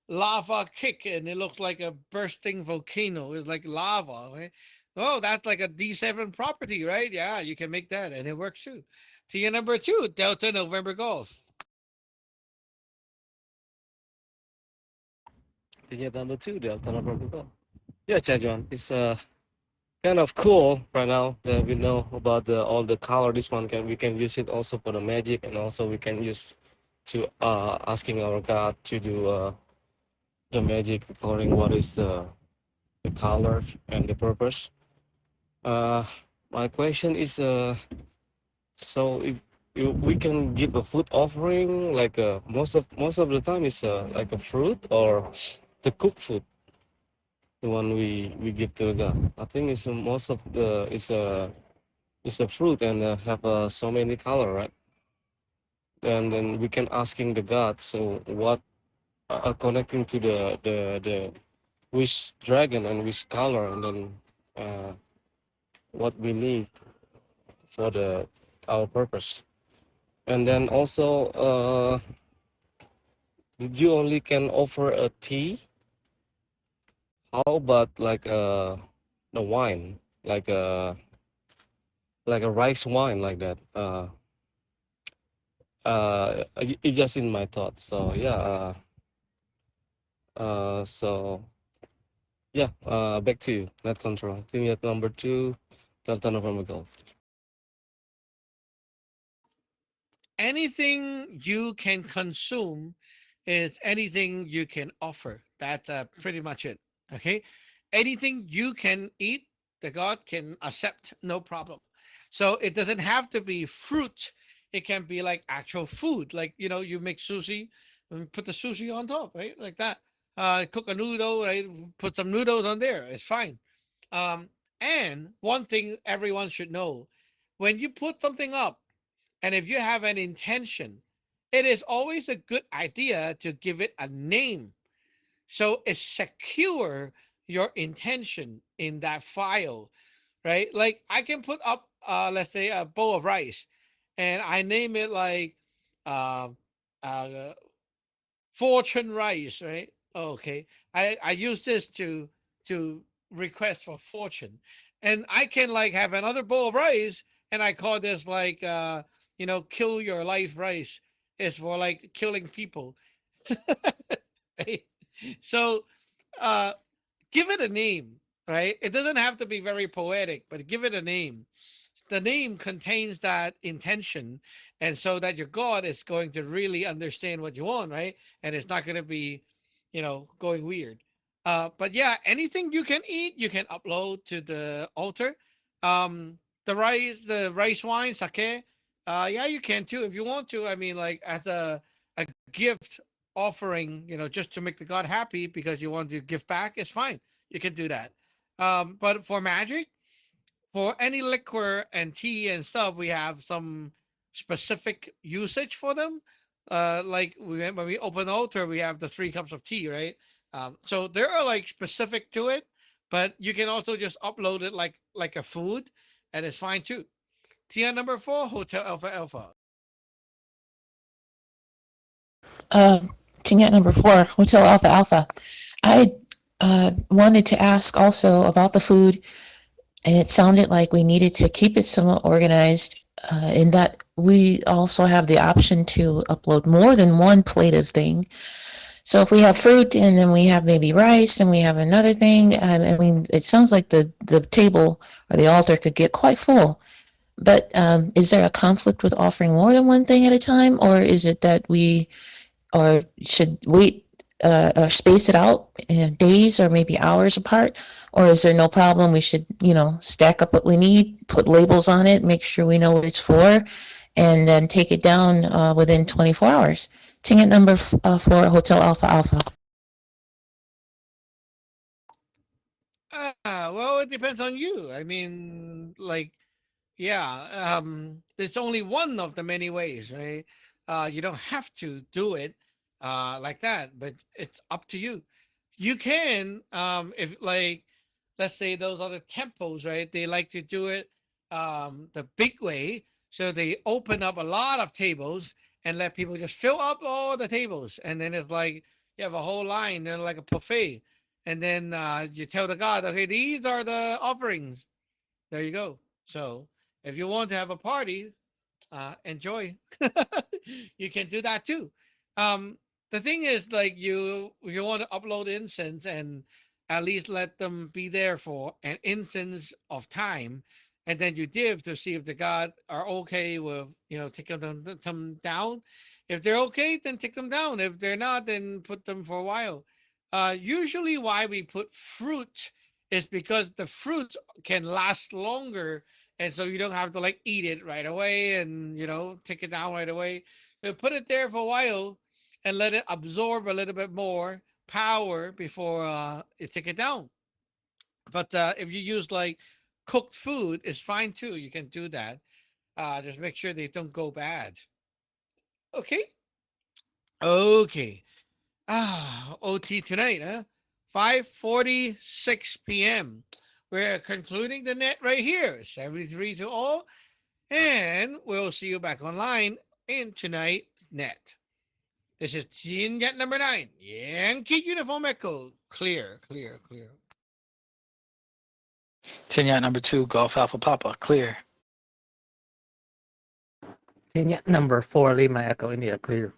lava kick and it looks like a bursting volcano. It's like lava, right? Oh, that's like a D7 property, right? Yeah, you can make that and it works too. Tier number 2, Delta November Golf. Tingkat number 2, Delta November Golf. Yeah, Chajon, it's kind of cool right now that we know about all the color. This one we can use it also for the magic, and also we can use to asking our God to do the magic according what is the color and the purpose. Uh, my question is so if we can give a food offering like most of the time is like a fruit or the cooked food, the one we give to the God. I think it's most of the it's a fruit and have so many color, right? And then we can asking the God, so what connecting to the which dragon and which color, and then uh, what we need for the our purpose. And then also, did you only can offer a tea? How about like the wine, like a rice wine like that? It's just in my thoughts. So yeah, so yeah, back to you. Net control. Thing at number 2, Delta November Golf. Anything you can consume is anything you can offer. That's pretty much it. Okay. Anything you can eat, the God can accept, no problem. So it doesn't have to be fruit. It can be like actual food. Like, you make sushi and put the sushi on top, right? Like that. cook a noodle, right? Put some noodles on there. It's fine. And one thing everyone should know, when you put something up, and if you have an intention, it is always a good idea to give it a name. So it's secure your intention in that file, right? Like I can put up, let's say, a bowl of rice, and I name it like uh, uh, fortune rice, right? Okay, I use this to request for fortune, and I can like have another bowl of rice, and I call this like kill your life rice. It's for like killing people. Right? So uh give it a name, right? It doesn't have to be very poetic, but give it a name. The name contains that intention, and so that your God is going to really understand what you want, right? And it's not going to be, going weird. But yeah, anything you can eat, you can upload to the altar. The rice wine, sake. Yeah, you can too if you want to. I mean, like as a gift offering, just to make the God happy because you want to give back, it's fine. You can do that. But for magic, for any liquor and tea and stuff, we have some specific usage for them. Like when we open altar, we have the 3 cups of tea, right? So there are like specific to it, but you can also just upload it like a food, and it's fine too. Tia number 4, Hotel Alpha Alpha. Um, Tingette number 4, Hotel Alpha Alpha. I wanted to ask also about the food, and it sounded like we needed to keep it somewhat organized, in that we also have the option to upload more than one plate of thing. So if we have fruit and then we have maybe rice and we have another thing, I mean, it sounds like the table or the altar could get quite full. But is there a conflict with offering more than one thing at a time, or is it that we or should wait or space it out in days or maybe hours apart? Or is there no problem? We should, stack up what we need, put labels on it, make sure we know what it's for, and then take it down within 24 hours. Ticket number 4, Hotel Alpha Alpha. Well, it depends on you. I mean, like, yeah, it's only one of the many ways, right? You don't have to do it like that, but it's up to you. You can, if like, let's say those other temples, right? They like to do it the big way, so they open up a lot of tables and let people just fill up all the tables, and then it's like you have a whole line, then like a buffet, and then you tell the God, okay, these are the offerings. There you go. So if you want to have a party, enjoy. You can do that too. The thing is, like you want to upload incense and at least let them be there for an instance of time, and then you div to see if the god are okay with taking them down. If they're okay, then take them down. If they're not, then put them for a while. Usually, why we put fruit is because the fruit can last longer, and so you don't have to like eat it right away and take it down right away. You put it there for a while and let it absorb a little bit more power before you take it down. But if you use like cooked food, it's fine too. You can do that. Just make sure they don't go bad. Okay. Okay. OT tonight, huh? 5:46 p.m. We're concluding the net right here. 73 to all. And we'll see you back online in tonight net. This is Team Net number 9. Yankee Uniform Echo. Clear, clear, clear. Ticket number 2, Golf Alpha Papa. Clear. Tingette number 4, Lima Echo India, clear.